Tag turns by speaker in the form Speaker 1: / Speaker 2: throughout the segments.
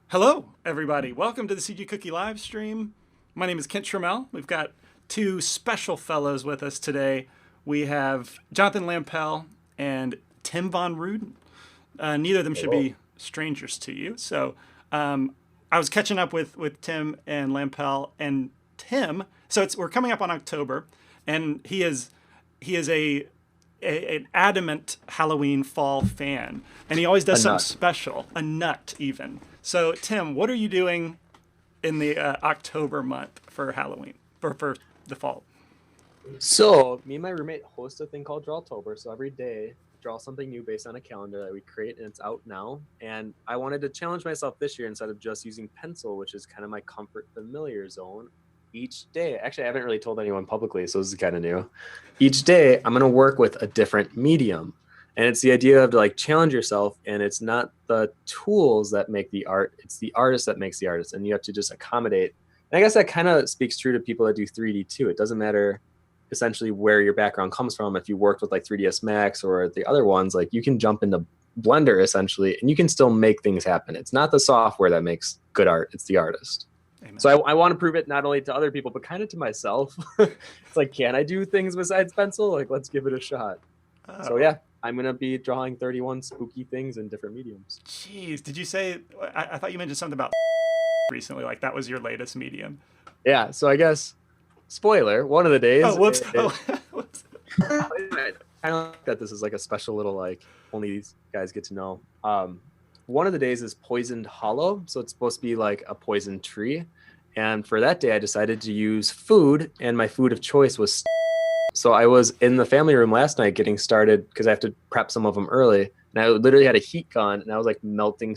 Speaker 1: Hello, everybody. Welcome to the CG Cookie live stream. My name is Kent Trammell. We've got two special fellows with us today. We have Jonathan Lampel and Tim Von Rueden. Neither of them should
Speaker 2: Hello.
Speaker 1: be strangers to you. I was catching up with Tim and Lampel and Tim. We're coming up on October, and he is an adamant Halloween fall fan, and he always does
Speaker 2: A
Speaker 1: something
Speaker 2: nut.
Speaker 1: special, a nut even. So, Tim, what are you doing in the October month for Halloween, for the fall?
Speaker 2: So, me and my roommate host a thing called Drawtober. So every day, draw something new based on a calendar that we create, and it's out now. And I wanted to challenge myself this year instead of just using pencil, which is kind of my comfort familiar zone. Each day, actually, I haven't really told anyone publicly, so this is kind of new. Each day, I'm going to work with a different medium. And it's the idea of to like challenge yourself, and it's not the tools that make the art, it's the artist that makes the artist, and you have to just accommodate. And I guess that kind of speaks true to people that do 3D too. It doesn't matter essentially where your background comes from. If you worked with like 3ds Max or the other ones, like you can jump into Blender essentially, and you can still make things happen. It's not the software that makes good art, it's the artist.
Speaker 1: Amen.
Speaker 2: So I want to prove it not only to other people, but kind of to myself. It's like, can I do things besides pencil? Like, let's give it a shot. So yeah, I'm going to be drawing 31 spooky things in different mediums.
Speaker 1: Jeez, did you say? I thought you mentioned something about recently, like that was your latest medium.
Speaker 2: Yeah, so I guess, spoiler, one of the days.
Speaker 1: Oh, whoops! Whoops.
Speaker 2: I don't like that this is like a special little, like, only these guys get to know. One of the days is Poisoned Hollow, so it's supposed to be like a poisoned tree. And for that day, I decided to use food, and my food of choice was. So I was in the family room last night getting started because I have to prep some of them early. And I literally had a heat gun, and I was like melting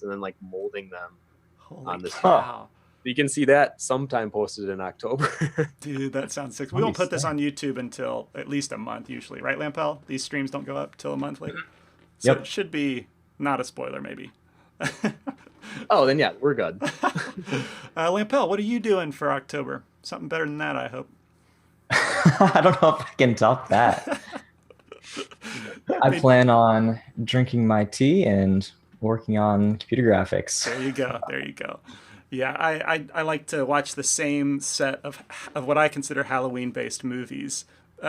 Speaker 2: and then like molding them
Speaker 1: Holy
Speaker 2: on this.
Speaker 1: cow.
Speaker 2: You can see that sometime posted in October.
Speaker 1: Dude, that sounds sick. We don't put this on YouTube until at least a month usually, right, Lampel? These streams don't go up till a month later. So
Speaker 3: Yep.
Speaker 1: It should be not a spoiler, maybe.
Speaker 2: Oh, then yeah, we're good.
Speaker 1: Lampel, what are you doing for October? Something better than that, I hope.
Speaker 3: I don't know if I can top that. I plan on drinking my tea and working on computer graphics.
Speaker 1: There you go. There you go. Yeah, I like to watch the same set of what I consider Halloween-based movies,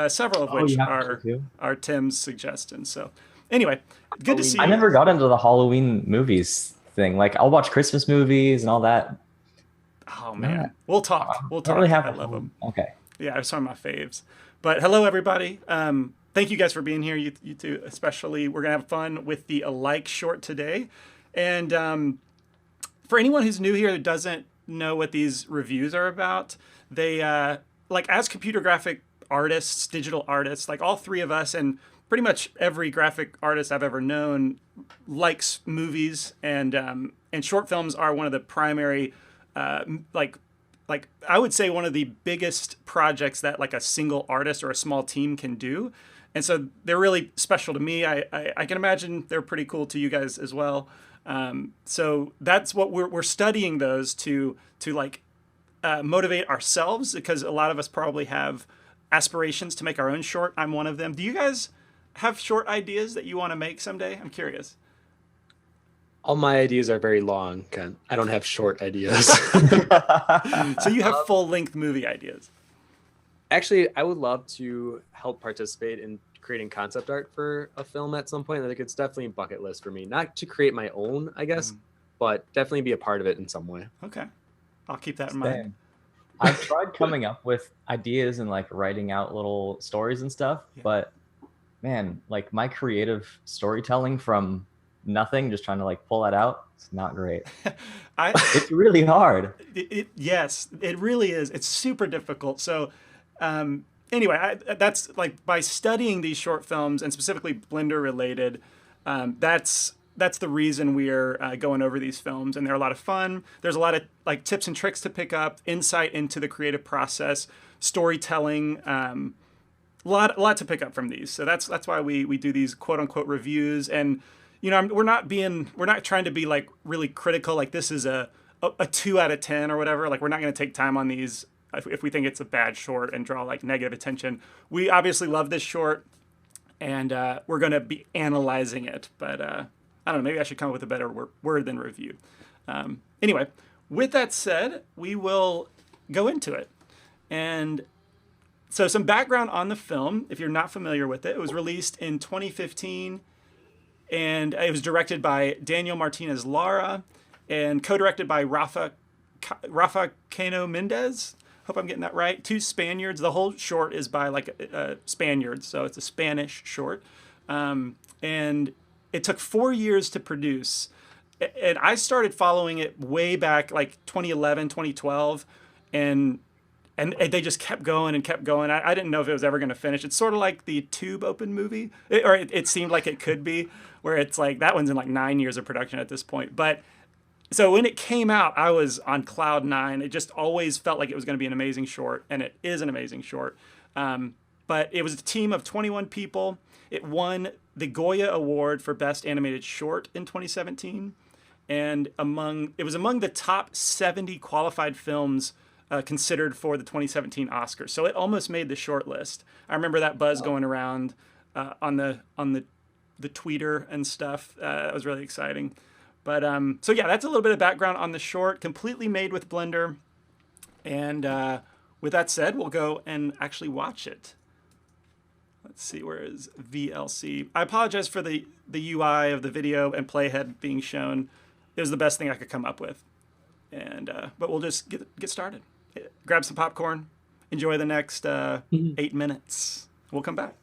Speaker 1: several of
Speaker 3: Oh,
Speaker 1: which
Speaker 3: you have to too?
Speaker 1: are Tim's suggestions. So, anyway, good to see
Speaker 3: I
Speaker 1: you.
Speaker 3: never got into the Halloween movies thing. Like, I'll watch Christmas movies and all that.
Speaker 1: Oh man, we'll talk. We'll
Speaker 3: I
Speaker 1: talk.
Speaker 3: don't really have
Speaker 1: I love them.
Speaker 3: Okay.
Speaker 1: Yeah, it's some of my faves. But hello, everybody. Thank you guys for being here. You two, especially. We're gonna have fun with the alike short today. And for anyone who's new here that doesn't know what these reviews are about, they like as computer graphic artists, digital artists, like all three of us, and pretty much every graphic artist I've ever known likes movies, and short films are one of the primary like I would say one of the biggest projects that like a single artist or a small team can do. And so they're really special to me. I can imagine they're pretty cool to you guys as well. So that's what we're studying those to like motivate ourselves, because a lot of us probably have aspirations to make our own short. I'm one of them. Do you guys have short ideas that you want to make someday? I'm curious.
Speaker 2: All my ideas are very long, Ken. I don't have short ideas.
Speaker 1: So you have full length movie ideas.
Speaker 2: Actually, I would love to help participate in creating concept art for a film at some point. Like, it's definitely a bucket list for me. Not to create my own, I guess, but definitely be a part of it in some way.
Speaker 1: Okay, I'll keep that in mind.
Speaker 3: Same. I've tried coming up with ideas and like writing out little stories and stuff, but man, like my creative storytelling from nothing, just trying to like pull that out, it's not great. It's really hard.
Speaker 1: Yes, it really is. It's super difficult. So anyway, that's like by studying these short films, and specifically Blender related, that's the reason we're going over these films, and they're a lot of fun. There's a lot of like tips and tricks to pick up, insight into the creative process, storytelling, lot to pick up from these. So that's why we do these quote unquote reviews. And you know, we're not trying to be like really critical, like this is a 2 out of 10 or whatever. Like, we're not going to take time on these if we think it's a bad short and draw like negative attention. We obviously love this short, and we're going to be analyzing it. But I don't know, maybe I should come up with a better word than review. Anyway, with that said, we will go into it. And so some background on the film, if you're not familiar with it, it was released in 2015, and it was directed by Daniel Martinez Lara and co-directed by Rafa Cano Mendez. Hope I'm getting that right. Two Spaniards. The whole short is by like Spaniards, so it's a Spanish short. And it took 4 years to produce. And I started following it way back like 2011, 2012. And they just kept going and kept going. I didn't know if it was ever going to finish. It's sort of like the Tube Open movie, it seemed like it could be, where it's like that one's in like 9 years of production at this point. But so when it came out, I was on cloud nine. It just always felt like it was going to be an amazing short, and it is an amazing short. But it was a team of 21 people. It won the Goya Award for Best Animated Short in 2017, and it was among the top 70 qualified films considered for the 2017 Oscars. So it almost made the short list. I remember that buzz going around on the tweeter and stuff. That was really exciting. But so yeah, that's a little bit of background on the short, completely made with Blender. And with that said, we'll go and actually watch it. Let's see, where is VLC? I apologize for the UI of the video and playhead being shown. It was the best thing I could come up with. And but we'll just get started. Grab some popcorn. Enjoy the next 8 minutes. We'll come back.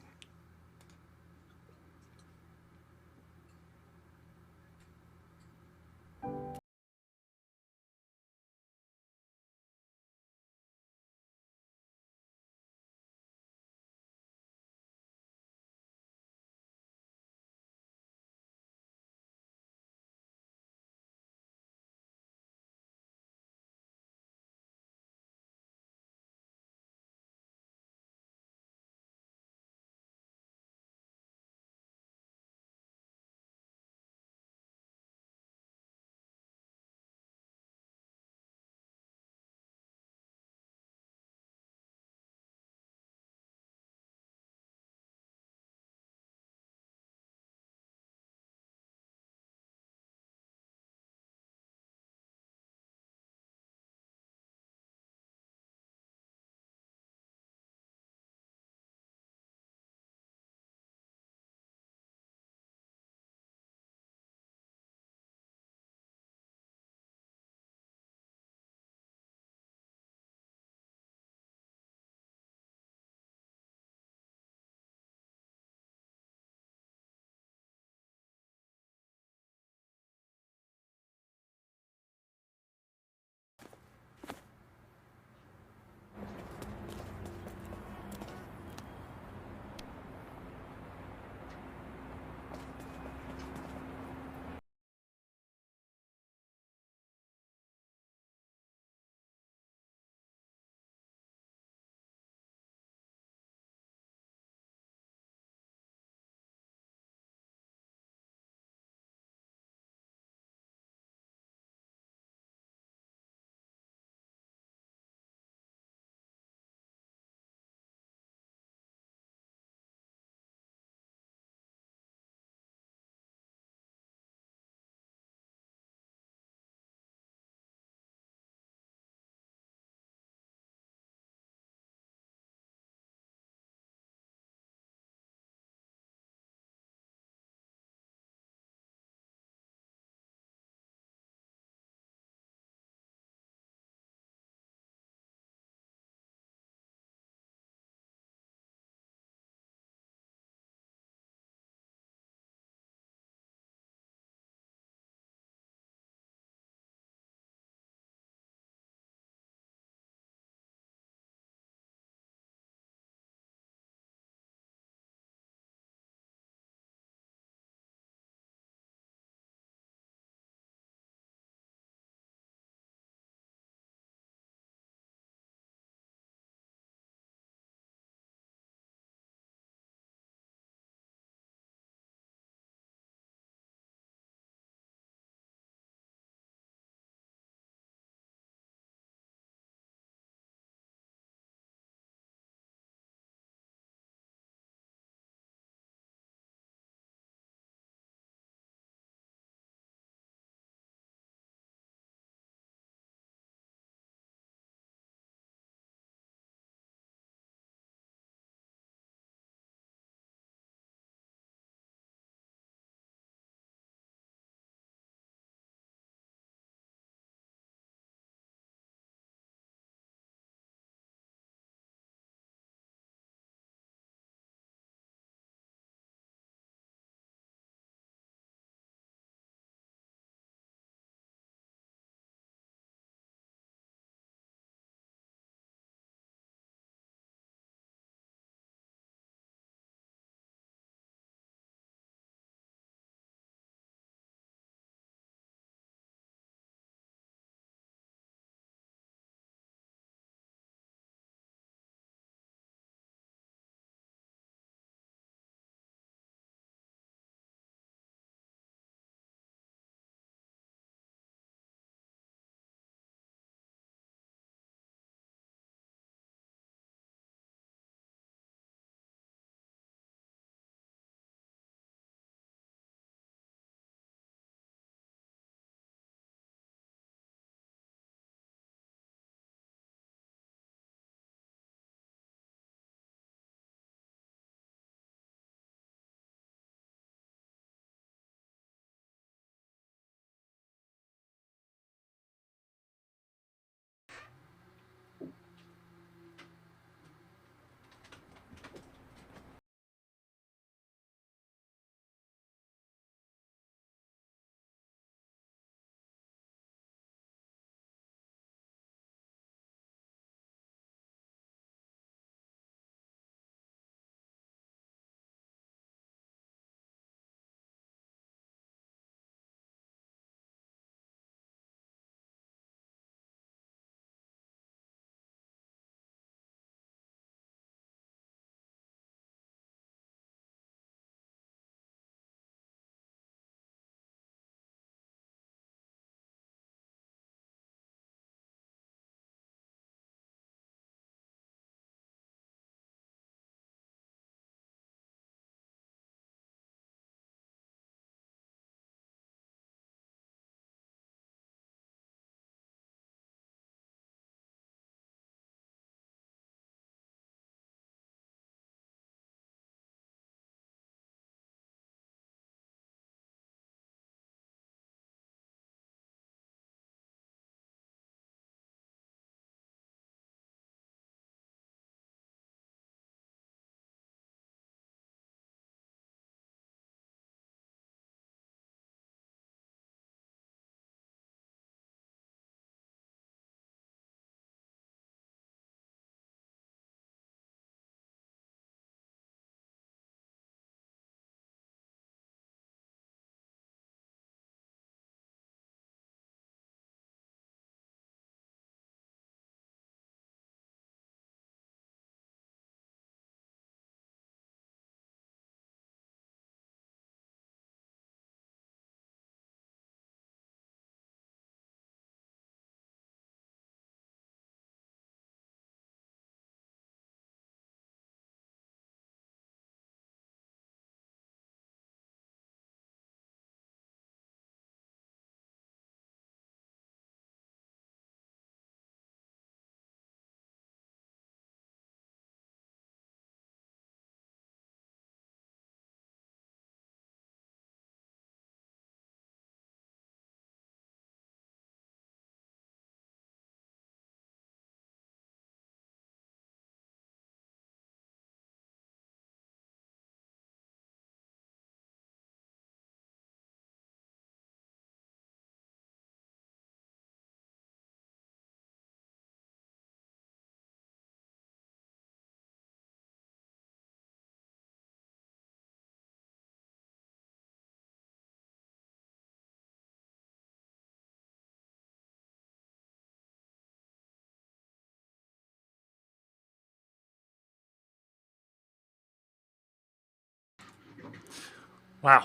Speaker 1: Wow.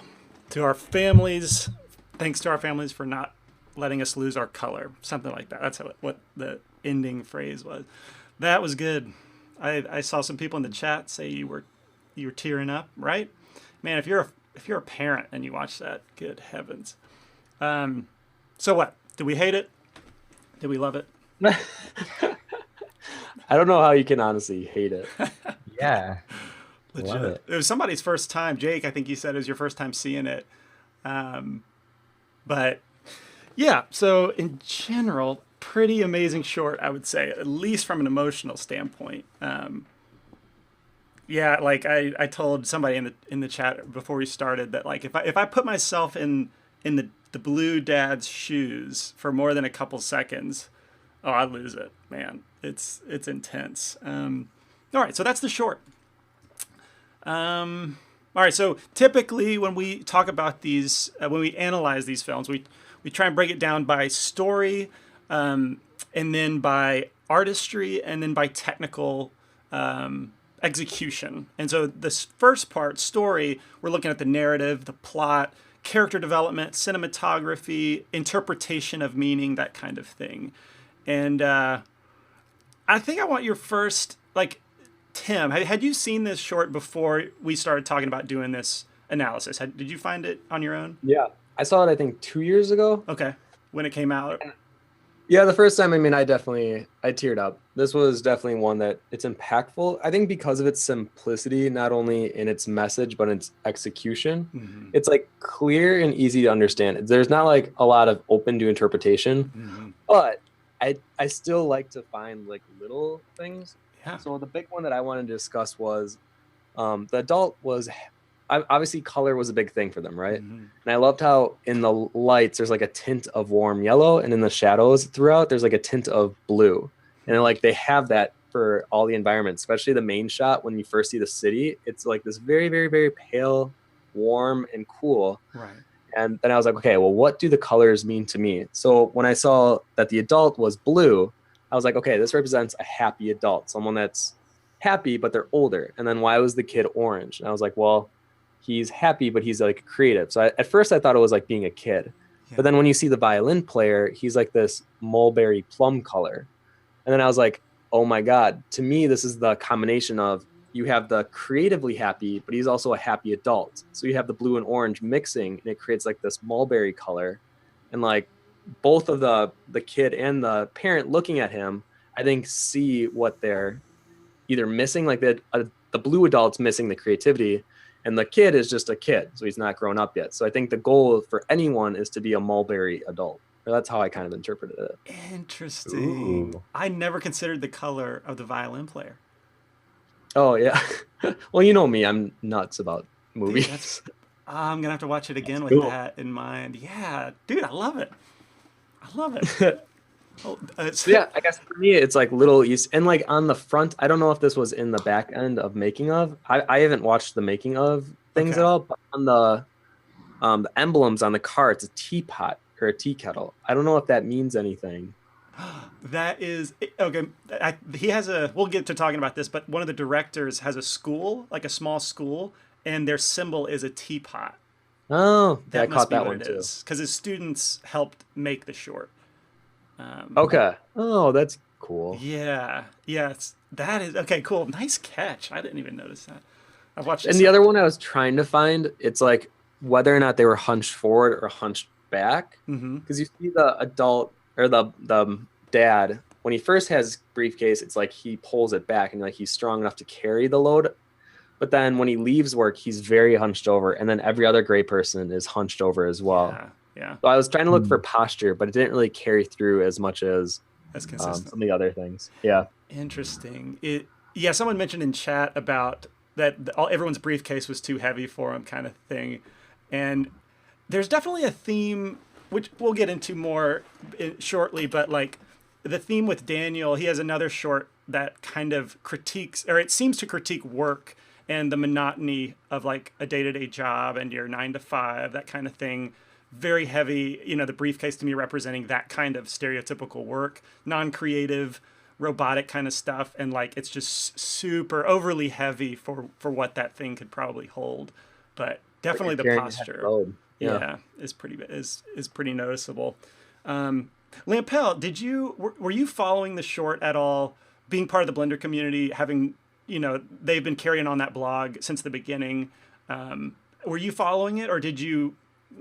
Speaker 1: To our families, thanks to our families for not letting us lose our color. Something like that. That's what the ending phrase was. That was good. I saw some people in the chat say you were tearing up, right? Man, if you're a parent and you watch that, good heavens. So what? Did we hate it? Did we love it?
Speaker 2: I don't know how you can honestly hate it.
Speaker 3: Yeah.
Speaker 1: Legit.
Speaker 3: Love it.
Speaker 1: It was somebody's first time. Jake, I think you said it was your first time seeing it. But yeah, so in general, pretty amazing short, I would say, at least from an emotional standpoint. Yeah, like I told somebody in the chat before we started that like if I put myself in the blue dad's shoes for more than a couple seconds, oh, I'd lose it, man. It's intense. All right, so that's the short. All right, so typically when we talk about these, when we analyze these films, we try and break it down by story, and then by artistry, and then by technical execution. And so this first part, story, we're looking at the narrative, the plot, character development, cinematography, interpretation of meaning, that kind of thing. And I think I want your first, like, Tim, had you seen this short before we started talking about doing this analysis? Did you find it on your own?
Speaker 2: Yeah, I saw it, I think 2 years ago.
Speaker 1: Okay, when it came out.
Speaker 2: Yeah, the first time, I mean, I teared up. This was definitely one that it's impactful. I think because of its simplicity, not only in its message, but in its execution.
Speaker 1: Mm-hmm.
Speaker 2: It's like clear and easy to understand. There's not like a lot of open to interpretation,
Speaker 1: Mm-hmm.
Speaker 2: but I still like to find like little things.
Speaker 1: Yeah.
Speaker 2: So the big one that I wanted to discuss was the adult was obviously color was a big thing for them, right?
Speaker 1: Mm-hmm.
Speaker 2: And I loved how in the lights there's like a tint of warm yellow, and in the shadows throughout there's like a tint of blue, and like they have that for all the environments, especially the main shot when you first see the city. It's like this very, very, very pale, warm, and cool.
Speaker 1: Right.
Speaker 2: And then I was like, okay, well, what do the colors mean to me? So when I saw that the adult was blue, I was like, okay, this represents a happy adult, someone that's happy, but they're older. And then why was the kid orange? And I was like, well, he's happy, but he's like creative. So at first I thought it was like being a kid. Yeah. But then when you see the violin player, he's like this mulberry plum color. And then I was like, oh my God, to me, this is the combination of you have the creatively happy, but he's also a happy adult. So you have the blue and orange mixing, and it creates like this mulberry color. And like both of the kid and the parent looking at him, I think see what they're either missing, like the blue adult's missing the creativity, and the kid is just a kid, so he's not grown up yet. So I think the goal for anyone is to be a mulberry adult. That's how I kind of interpreted it.
Speaker 1: Interesting. Ooh. I never considered the color of the violin player.
Speaker 2: Oh, yeah. Well, you know me. I'm nuts about movies.
Speaker 1: Dude, I'm going to have to watch it again with that in mind. Yeah. Dude, I love it. I love it.
Speaker 2: Yeah, I guess for me, it's like little East. And like on the front, I don't know if this was in the back end of making of. I haven't watched the making of things at all. But on the emblems on the car, it's a teapot or a tea kettle. I don't know if that means anything.
Speaker 1: That is okay. He has we'll get to talking about this, but one of the directors has a school, like a small school, and their symbol is a teapot.
Speaker 2: Oh,
Speaker 1: that
Speaker 2: I caught that one too.
Speaker 1: Because his students helped make the short.
Speaker 2: Okay. Oh, that's cool.
Speaker 1: Yeah. Yes. That is okay. Cool. Nice catch. I didn't even notice that. I've watched.
Speaker 2: And the other one I was trying to find, it's like whether or not they were hunched forward or hunched back, because you see the adult or the dad when he first has briefcase, it's like he pulls it back and like he's strong enough to carry the load. But then when he leaves work, he's very hunched over, and then every other gray person is hunched over as well.
Speaker 1: Yeah.
Speaker 2: So I was trying to look for posture, but it didn't really carry through as much as
Speaker 1: consistent.
Speaker 2: Some of the other things. Yeah.
Speaker 1: Interesting. Someone mentioned in chat about that everyone's briefcase was too heavy for him, kind of thing. And there's definitely a theme, which we'll get into more shortly, but like the theme with Daniel, he has another short that kind of critiques, or it seems to critique work and the monotony of like a day-to-day job and your 9 to 5, that kind of thing. Very heavy, the briefcase to me representing that kind of stereotypical work, non-creative, robotic kind of stuff. And like, it's just super overly heavy for what that thing could probably hold. But definitely the
Speaker 2: Carrying your head
Speaker 1: posture.
Speaker 2: load.
Speaker 1: Yeah, is pretty noticeable. Lampel, were you following the short at all? Being part of the Blender community, having they've been carrying on that blog since the beginning. Were you following it, or did you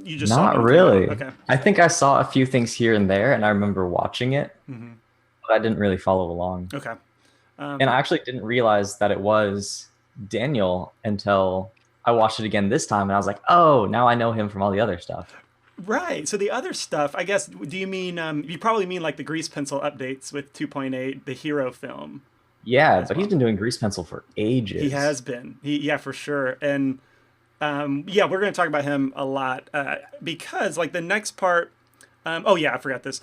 Speaker 1: just saw it
Speaker 3: Not
Speaker 1: when it came out?
Speaker 3: really.
Speaker 1: Okay.
Speaker 3: I think I saw a few things here and there, and I remember watching it,
Speaker 1: Mm-hmm.
Speaker 3: but I didn't really follow along.
Speaker 1: Okay.
Speaker 3: And I actually didn't realize that it was Daniel until I watched it again this time, and I was like, oh, now I know him from all the other stuff.
Speaker 1: Right. So the other stuff, I guess, do you mean, you probably mean like the grease pencil updates with 2.8, the hero film.
Speaker 3: Yeah, but he's been doing grease pencil for ages.
Speaker 1: He has been. Yeah, for sure. And yeah, we're going to talk about him a lot because like the next part, oh yeah, I forgot this.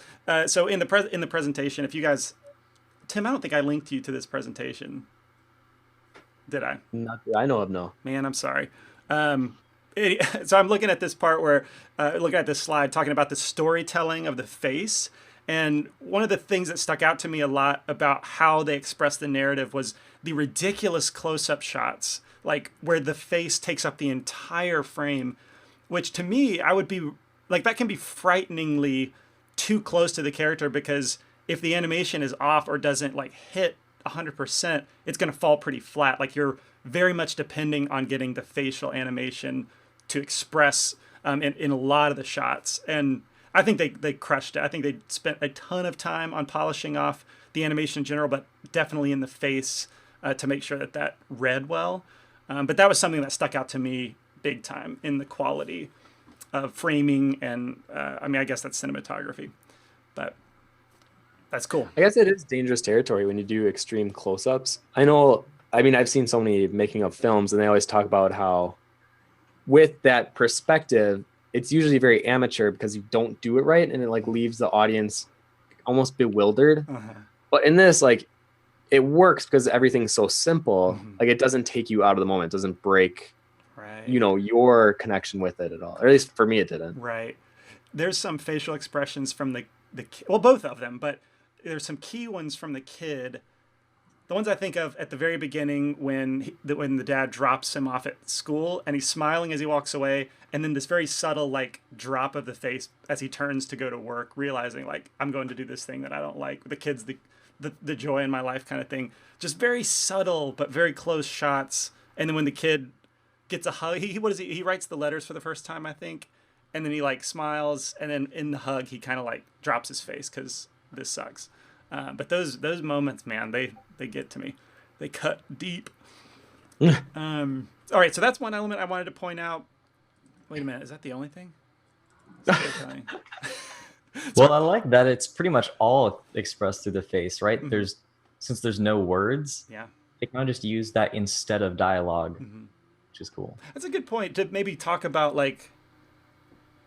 Speaker 1: So in the presentation, if you guys, Tim, I don't think I linked you to this presentation. Did I?
Speaker 2: Not that I know of, no.
Speaker 1: Man, I'm sorry. So I'm looking at this part where, looking at this slide, talking about the storytelling of the face. And one of the things that stuck out to me a lot about how they expressed the narrative was the ridiculous close-up shots, like where the face takes up the entire frame, which to me, I would be like, that can be frighteningly too close to the character, because if the animation is off or doesn't like hit 100%, it's going to fall pretty flat. Like you're very much depending on getting the facial animation to express in a lot of the shots. And I think they crushed it. I think they spent a ton of time on polishing off the animation in general, but definitely in the face to make sure that read well. But that was something that stuck out to me big time in the quality of framing. And I mean, I guess that's cinematography, but that's cool.
Speaker 2: I guess it is dangerous territory when you do extreme close-ups. I've seen so many making of films, and they always talk about how with that perspective, it's usually very amateur because you don't do it right, and it like leaves the audience almost bewildered.
Speaker 1: Uh-huh.
Speaker 2: But in this, like, it works because everything's so simple.
Speaker 1: Mm-hmm.
Speaker 2: Like, it doesn't take you out of the moment. It doesn't break,
Speaker 1: right,
Speaker 2: your connection with it at all. Or at least for me, it didn't.
Speaker 1: Right. There's some facial expressions from the well, both of them, but there's some key ones from the kid. The ones I think of at the very beginning when the dad drops him off at school and he's smiling as he walks away, and then this very subtle like drop of the face as he turns to go to work, realizing like, I'm going to do this thing that I don't like. The kid's the joy in my life kind of thing. Just very subtle but very close shots. And then when the kid gets a hug, he writes the letters for the first time, I think, and then he like smiles, and then in the hug he kind of like drops his face because this sucks. But those moments, man, they get to me. They cut deep. All right, so that's one element I wanted to point out. Wait a minute, is that the only thing?
Speaker 3: Well, I like that it's pretty much all expressed through the face, right?
Speaker 1: Mm-hmm.
Speaker 3: Since there's no words,
Speaker 1: yeah,
Speaker 3: they kind of just use that instead of dialogue,
Speaker 1: mm-hmm.
Speaker 3: which is cool.
Speaker 1: That's a good point to maybe talk about. Like,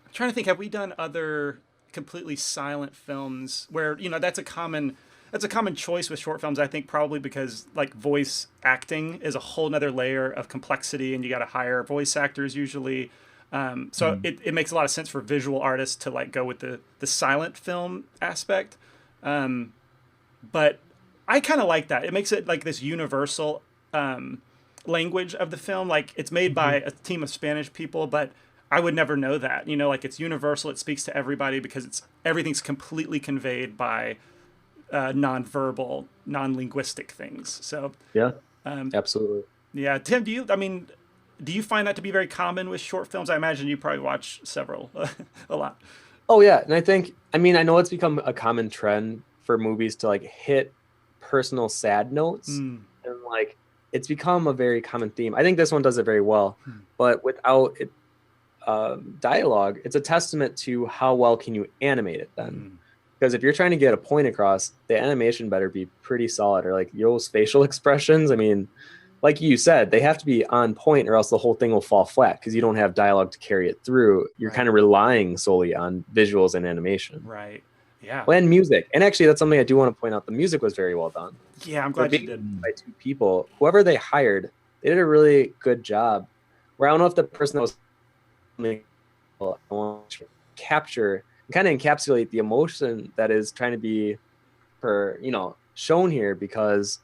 Speaker 1: I'm trying to think, have we done other completely silent films where that's a common choice with short films, I think, probably because like voice acting is a whole nother layer of complexity, and you got to hire voice actors usually, so it makes a lot of sense for visual artists to like go with the silent film aspect, but I kind of like that. It makes it like this universal language of the film. Like, it's made by a team of Spanish people, but I would never know that. Like, it's universal. It speaks to everybody because everything's completely conveyed by non-verbal, non-linguistic things. So
Speaker 2: yeah, absolutely.
Speaker 1: Yeah, Tim, do you find that to be very common with short films? I imagine you probably watch several a lot.
Speaker 2: Oh yeah, and I know it's become a common trend for movies to like hit personal sad notes, and like it's become a very common theme. I think this one does it very well, but without it. Dialogue, it's a testament to how well can you animate it then, because if you're trying to get a point across, the animation better be pretty solid, or like those facial expressions, I mean, like you said, they have to be on point or else the whole thing will fall flat because you don't have dialogue to carry it through. You're kind of relying solely on visuals and animation,
Speaker 1: right? Yeah.
Speaker 2: And music, and actually that's something I do want to point out. The music was very well done.
Speaker 1: Yeah, I'm glad you did.
Speaker 2: By two people, whoever they hired, they did a really good job, where I don't know if the person that was capture and kind of encapsulate the emotion that is trying to be shown here, because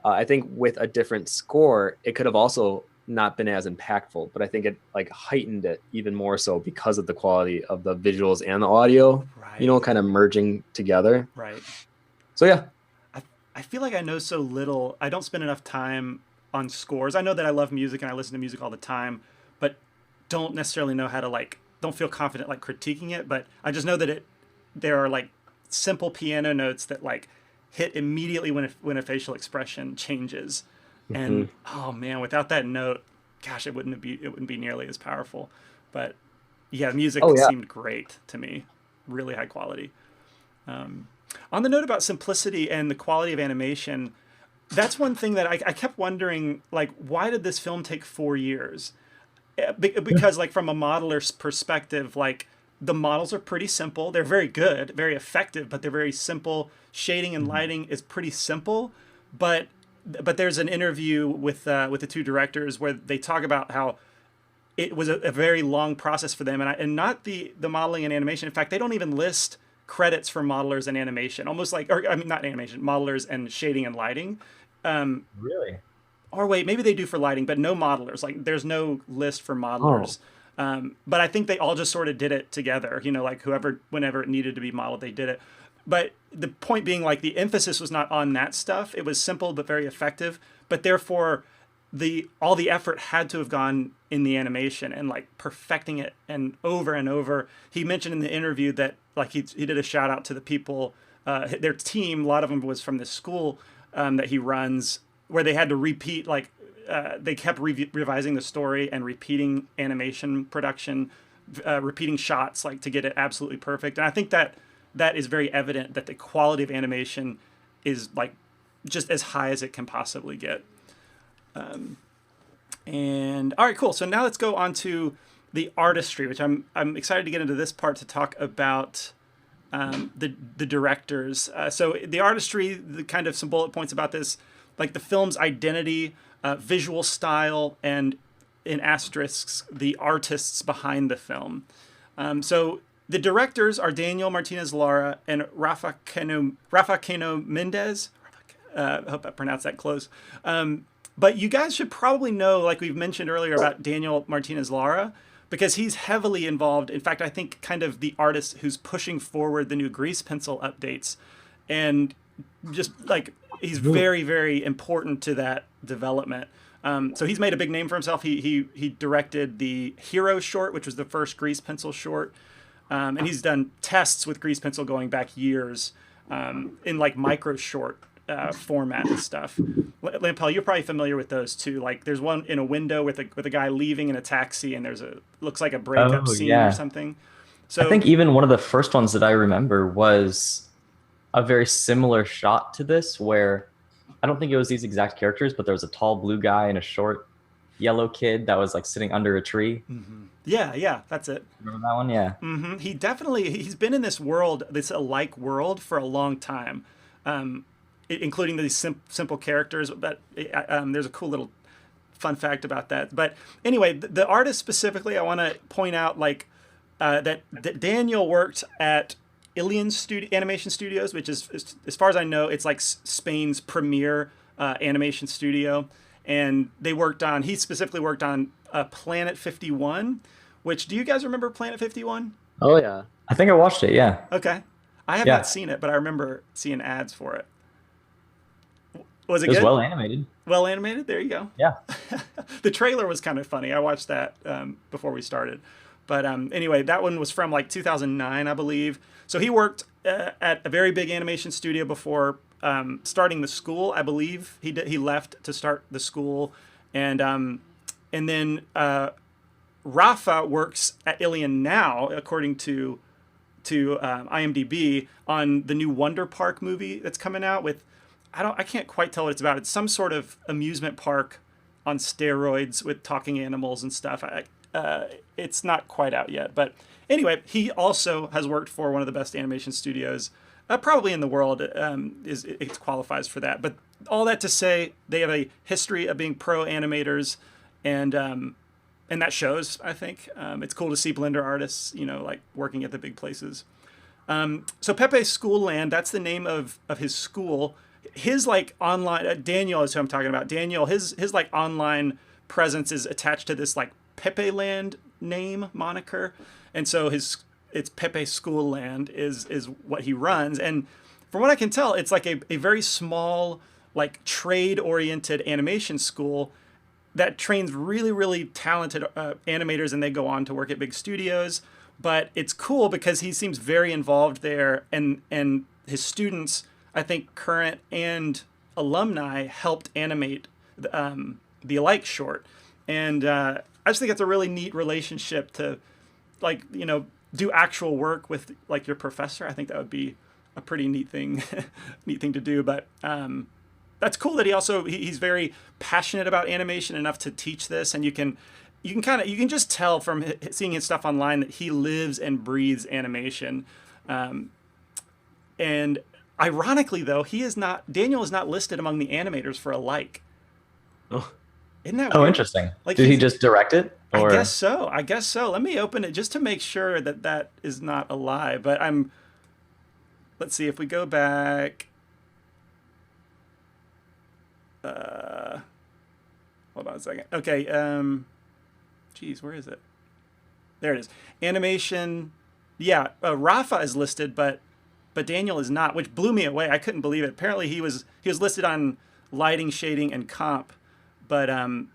Speaker 2: I think with a different score it could have also not been as impactful, but I think it like heightened it even more so because of the quality of the visuals and the audio,
Speaker 1: Right.
Speaker 2: kind of merging together.
Speaker 1: Right.
Speaker 2: So yeah.
Speaker 1: I feel like I know so little. I don't spend enough time on scores. I know that I love music and I listen to music all the time, but don't necessarily know how to don't feel confident critiquing it. But I just know that there are simple piano notes that hit immediately when a facial expression changes. And oh man, without that note, gosh, it wouldn't be nearly as powerful. But yeah, music seemed great to me, really high quality. On the note about simplicity and the quality of animation, that's one thing that I kept wondering, why did this film take 4 years? Because from a modeler's perspective, the models are pretty simple. They're very good, very effective, but they're very simple. Shading and lighting is pretty simple, but there's an interview with the two directors where they talk about how it was a very long process for them, and not the modeling and animation. In fact, they don't even list credits for modelers and animation, almost not animation, modelers and shading and lighting.
Speaker 3: Really?
Speaker 1: Or wait, maybe they do for lighting, but no modelers. There's no list for modelers. But I think they all just sort of did it together. Whenever it needed to be modeled, they did it. But the point being, the emphasis was not on that stuff. It was simple but very effective. But therefore, all the effort had to have gone in the animation and perfecting it and over. He mentioned in the interview that he did a shout out to the people, their team. A lot of them was from the school that he runs, where they had to repeat they kept revising the story and repeating animation production, repeating shots to get it absolutely perfect. And I think that is very evident that the quality of animation is just as high as it can possibly get. And all right, cool. So now let's go on to the artistry, which I'm excited to get into this part to talk about the directors. So the artistry, the kind of some bullet points about this, the film's identity, visual style, and in asterisks, the artists behind the film. So the directors are Daniel Martinez Lara and Rafa Cano Mendez. I hope I pronounced that close. But you guys should probably know, we've mentioned earlier, about Daniel Martinez Lara, because he's heavily involved. In fact, I think kind of the artist who's pushing forward the new grease pencil updates. And just he's very, very important to that development. So he's made a big name for himself. He directed the Hero short, which was the first grease pencil short. And he's done tests with grease pencil going back years in micro short format and stuff. Lampel, you're probably familiar with those too. There's one in a window with a guy leaving in a taxi, and looks like a breakup scene or something. So
Speaker 3: I think even one of the first ones that I remember was a very similar shot to this, where I don't think it was these exact characters, but there was a tall blue guy and a short yellow kid that was sitting under a tree.
Speaker 1: Mm-hmm. Yeah, that's it.
Speaker 3: Remember that one? Yeah.
Speaker 1: Mm-hmm. He's been in this world, this alike world, for a long time. Including these simple characters, but there's a cool little fun fact about that. But anyway, the artist specifically, I want to point out that Daniel worked at Ilion Animation Studios, which is, as far as I know, it's Spain's premier animation studio. And he specifically worked on Planet 51, which, do you guys remember Planet 51?
Speaker 2: Oh yeah.
Speaker 3: I think I watched it, yeah.
Speaker 1: Okay. I have not seen it, but I remember seeing ads for it. Was it good?
Speaker 3: Well animated.
Speaker 1: Well animated? There you go.
Speaker 3: Yeah.
Speaker 1: The trailer was kind of funny. I watched that before we started. But anyway, that one was from 2009, I believe. So he worked at a very big animation studio before starting the school, I believe. He left to start the school. And then Rafa works at Ilion now, according to IMDb, on the new Wonder Park movie that's coming out with, I can't quite tell what it's about. It's some sort of amusement park on steroids with talking animals and stuff. It's not quite out yet. But anyway, he also has worked for one of the best animation studios probably in the world. It qualifies for that. But all that to say, they have a history of being pro animators, and that shows, I think. It's cool to see Blender artists, working at the big places. So Pepe's School Land, that's the name of his school. His online, Daniel is who I'm talking about. Daniel, his online presence is attached to this like Pepe Land name moniker, and so it's Pepe School Land is what he runs. And from what I can tell, it's like a very small, like trade oriented animation school that trains really, really talented animators, and they go on to work at big studios. But it's cool because he seems very involved there, and his students, I think current and alumni, helped animate the Alike short. And I just think it's a really neat relationship to, like, you know, do actual work with like your professor. I think that would be a pretty neat thing, neat thing to do. But that's cool that he's very passionate about animation enough to teach this, and you can just tell from seeing his stuff online that he lives and breathes animation. And ironically, though, Daniel is not listed among the animators for Alike.
Speaker 2: Oh.
Speaker 1: Isn't that
Speaker 3: Oh,
Speaker 1: weird?
Speaker 3: interesting.
Speaker 1: Like,
Speaker 3: Did he just direct it? Or?
Speaker 1: I guess so. Let me open it just to make sure that is not a lie. But let's see if we go back. Hold on a second. Okay. Geez, where is it? There it is. Animation. Yeah, Rafa is listed, but Daniel is not, which blew me away. I couldn't believe it. Apparently, he was listed on lighting, shading, and comp, but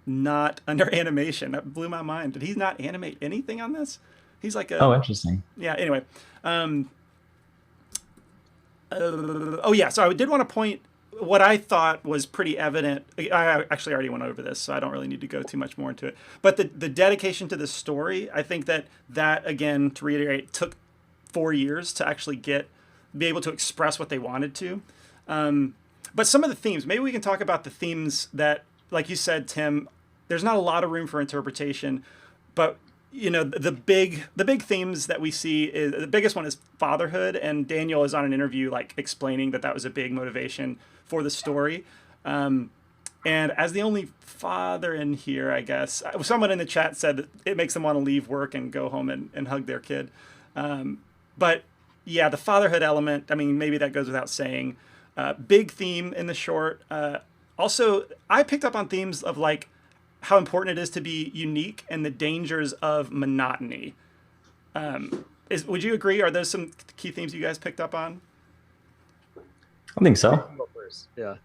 Speaker 1: not under animation. That blew my mind. Did he not animate anything on this? He's like
Speaker 3: Oh, interesting.
Speaker 1: Yeah. Anyway. Oh yeah. So I did want to point what I thought was pretty evident. I actually already went over this, so I don't really need to go too much more into it. But the dedication to the story, I think that again, to reiterate, took 4 years to actually be able to express what they wanted to. But some of the themes, maybe we can talk about the themes that, like you said, Tim, there's not a lot of room for interpretation, but you know, the big themes that we see is, the biggest one is fatherhood, and Daniel is on an interview like explaining that was a big motivation for the story. And as the only father in here, I guess someone in the chat said that it makes them want to leave work and go home and hug their kid. But yeah, the fatherhood element, I mean, maybe that goes without saying. Big theme in the short. Also, I picked up on themes of like how important it is to be unique and the dangers of monotony. Would you agree? Are those some key themes you guys picked up on?
Speaker 3: I think so.
Speaker 2: Go first. Yeah.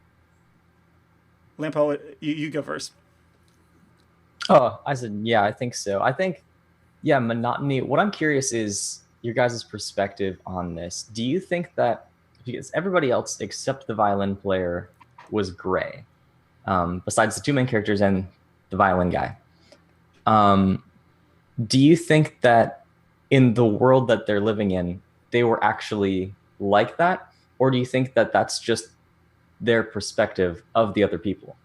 Speaker 1: Lampel, you go first.
Speaker 3: Oh, I said, yeah, I think so. I think, yeah, monotony. What I'm curious is your guys' perspective on this. Do you think that, because everybody else except the violin player was gray, besides the two main characters and the violin guy, do you think that in the world that they're living in, they were actually like that? Or do you think that that's just their perspective of the other people?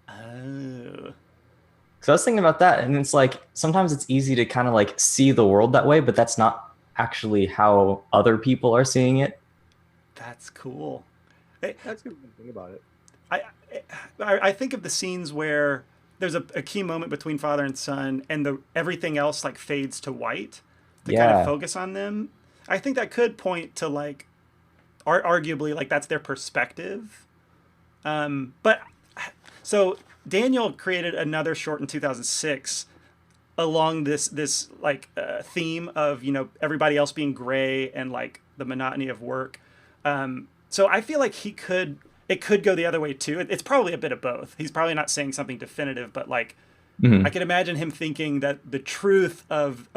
Speaker 1: Oh.
Speaker 3: So I was thinking about that, and it's like, sometimes it's easy to kind of like see the world that way, but that's not actually how other people are seeing it.
Speaker 1: That's cool.
Speaker 2: That's a good thing about it.
Speaker 1: I think of the scenes where there's a key moment between father and son, and everything else like fades to white to kind of focus on them. I think that could point to like, arguably, like that's their perspective. But so Daniel created another short in 2006 along this like theme of, you know, everybody else being gray and like the monotony of work. So I feel like it could go the other way too. It's probably a bit of both. He's probably not saying something definitive, but like, I can imagine him thinking that the truth of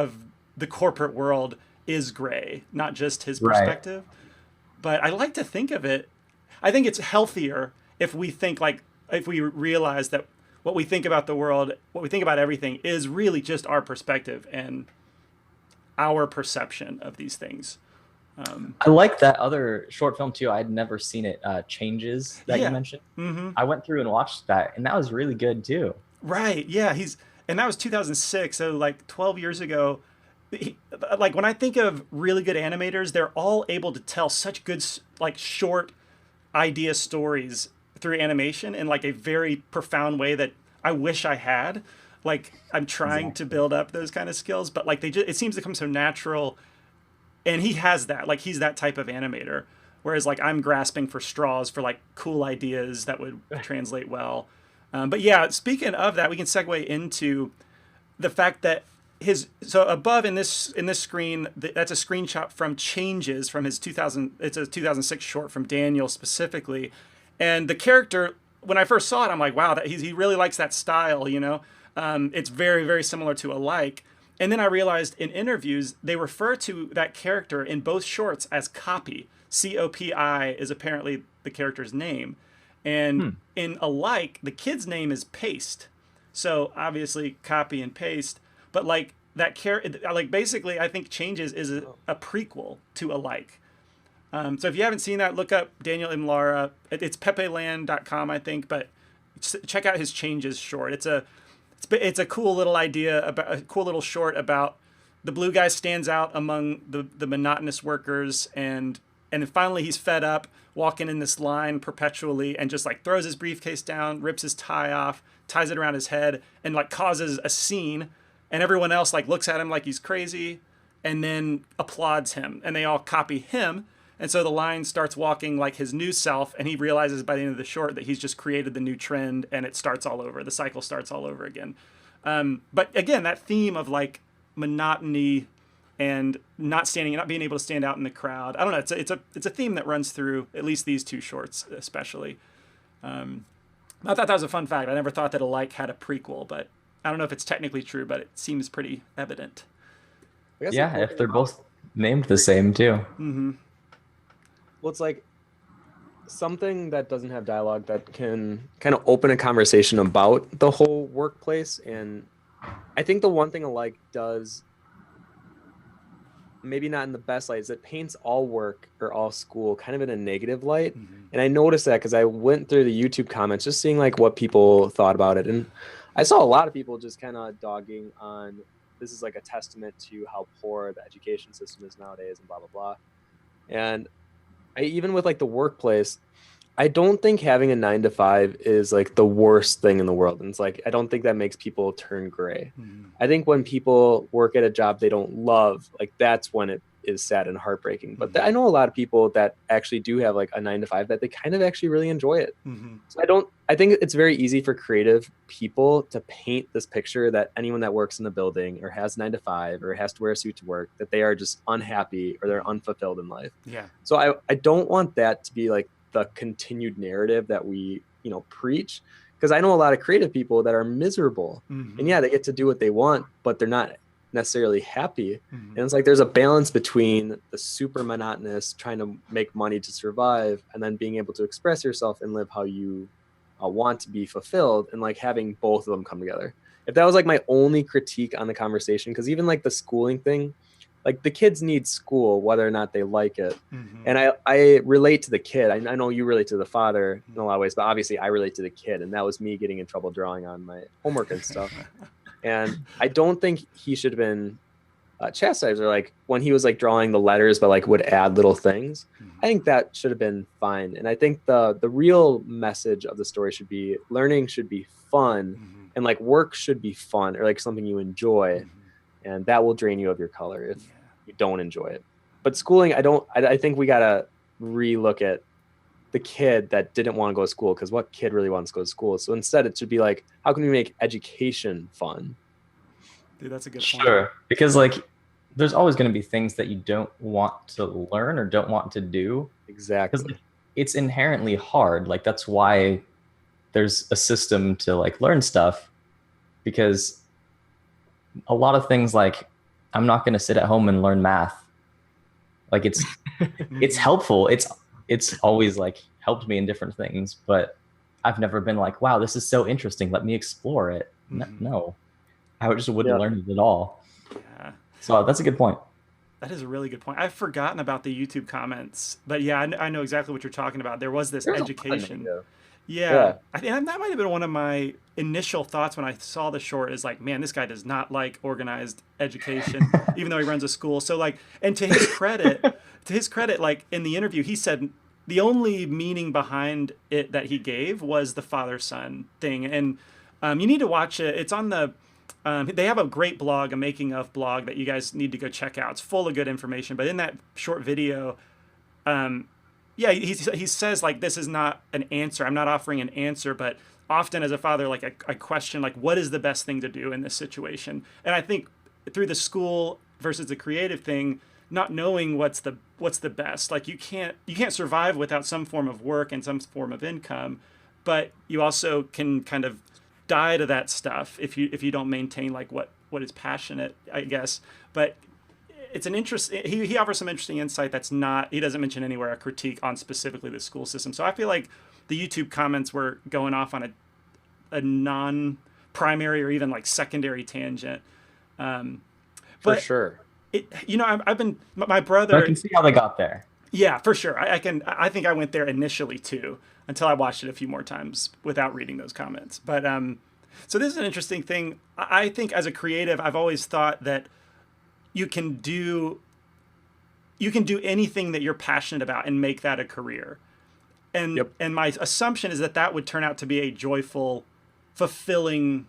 Speaker 1: the corporate world is gray, not just his perspective. Right. But I like to think of it. I think it's healthier if we realize that what we think about the world, what we think about everything is really just our perspective and our perception of these things.
Speaker 3: I like that other short film too. I had never seen it, Changes, that you mentioned.
Speaker 1: Mm-hmm.
Speaker 3: I went through and watched that, and that was really good too.
Speaker 1: Right. Yeah. And that was 2006. So like 12 years ago. Like when I think of really good animators, they're all able to tell such good, like short idea stories through animation in like a very profound way that I wish I had. Like I'm trying to build up those kind of skills, but like it seems to come so natural. And he has that, like he's that type of animator. Whereas like I'm grasping for straws for like cool ideas that would translate well. But yeah, speaking of that, we can segue into the fact that so above in this screen, that's a screenshot from Changes from his 2000. It's a 2006 short from Daniel specifically, and the character, when I first saw it, I'm like, wow, he really likes that style, you know. It's very, very similar to Alike. And then I realized in interviews, they refer to that character in both shorts as Copy. C-O-P-I is apparently the character's name. And in Alike, the kid's name is Paste. So obviously copy and paste. But like that like basically, I think Changes is a prequel to Alike. So if you haven't seen that, look up Daniel Imlara. It's pepeland.com, I think, but check out his Changes short. It's a cool little idea, about a cool little short about the blue guy stands out among the monotonous workers, and then finally he's fed up walking in this line perpetually and just like throws his briefcase down, rips his tie off, ties it around his head, and like causes a scene, and everyone else like looks at him like he's crazy and then applauds him, and they all copy him. And so the line starts walking like his new self, and he realizes by the end of the short that he's just created the new trend, and it starts all over. The cycle starts all over again. But again, that theme of like monotony and not being able to stand out in the crowd. I don't know. It's a theme that runs through at least these two shorts, especially. I thought that was a fun fact. I never thought that Alike had a prequel, but I don't know if it's technically true, but it seems pretty evident.
Speaker 3: Yeah, if they're both named the same too.
Speaker 1: Mm-hmm.
Speaker 2: Well, it's like something that doesn't have dialogue that can kind of open a conversation about the whole workplace. And I think the one thing Alike does, maybe not in the best light, is it paints all work or all school kind of in a negative light. Mm-hmm. And I noticed that because I went through the YouTube comments, just seeing like what people thought about it. And I saw a lot of people just kind of dogging on, this is like a testament to how poor the education system is nowadays and blah, blah, blah. And even with like the workplace, I don't think having a 9-to-5 is like the worst thing in the world. And it's like, I don't think that makes people turn gray. Mm-hmm. I think when people work at a job they don't love, like that's when it is sad and heartbreaking. But I know a lot of people that actually do have like a 9-to-5 that they kind of actually really enjoy it. Mm-hmm. So I think it's very easy for creative people to paint this picture that anyone that works in the building or has 9-to-5 or has to wear a suit to work, that they are just unhappy or they're unfulfilled in life.
Speaker 1: Yeah.
Speaker 2: So I don't want that to be like the continued narrative that we, preach, because I know a lot of creative people that are miserable. Mm-hmm. And yeah, they get to do what they want, but they're not necessarily happy. Mm-hmm. And it's like there's a balance between the super monotonous trying to make money to survive and then being able to express yourself and live how you want to be fulfilled, and like having both of them come together. If that was like my only critique on the conversation, because even like the schooling thing, like the kids need school whether or not they like it. Mm-hmm. And I relate to the kid. I know you relate to the father in a lot of ways, but obviously I relate to the kid, and that was me getting in trouble drawing on my homework and stuff. And I don't think he should have been chastised, or like when he was like drawing the letters but like would add little things. Mm-hmm. I think that should have been fine. And I think the real message of the story should be learning should be fun. Mm-hmm. And like work should be fun, or like something you enjoy. Mm-hmm. And that will drain you of your color if you don't enjoy it. But schooling, I think we gotta relook at the kid that didn't want to go to school, because what kid really wants to go to school? So instead it should be like, how can we make education fun?
Speaker 1: Dude, that's a good point.
Speaker 3: Sure, because like there's always going to be things that you don't want to learn or don't want to do.
Speaker 2: Exactly.
Speaker 3: Because like, it's inherently hard. Like that's why there's a system to like learn stuff, because a lot of things, like I'm not going to sit at home and learn math. Like it's helpful. It's always like helped me in different things, but I've never been like, wow, this is so interesting, let me explore it. Mm-hmm. No, I just wouldn't learn it at all. Yeah. So that's a good point.
Speaker 1: That is a really good point. I've forgotten about the YouTube comments, but yeah, I know exactly what you're talking about. There's education. Yeah. I think that might have been one of my initial thoughts when I saw the short, is like, man, this guy does not like organized education, even though he runs a school. So like, and to his credit, like in the interview, he said the only meaning behind it that he gave was the father-son thing. And you need to watch it. It's on the, they have a great blog, a making of blog that you guys need to go check out. It's full of good information. But in that short video, he says like, this is not an answer. I'm not offering an answer, but often as a father, like I question like what is the best thing to do in this situation. And I think through the school versus the creative thing, not knowing what's the best, like you can't survive without some form of work and some form of income, but you also can kind of die to that stuff if you don't maintain like what is passionate, I guess. But it's an interest. He offers some interesting insight that's not. He doesn't mention anywhere a critique on specifically the school system. So I feel like the YouTube comments were going off on a non-primary or even like secondary tangent.
Speaker 2: For sure.
Speaker 1: I've been my brother.
Speaker 3: I can see how they got there.
Speaker 1: Yeah, for sure. I think I went there initially too, until I watched it a few more times without reading those comments. But so this is an interesting thing. I think as a creative, I've always thought that you can do anything that you're passionate about and make that a career. And
Speaker 2: Yep.
Speaker 1: and my assumption is that would turn out to be a joyful, fulfilling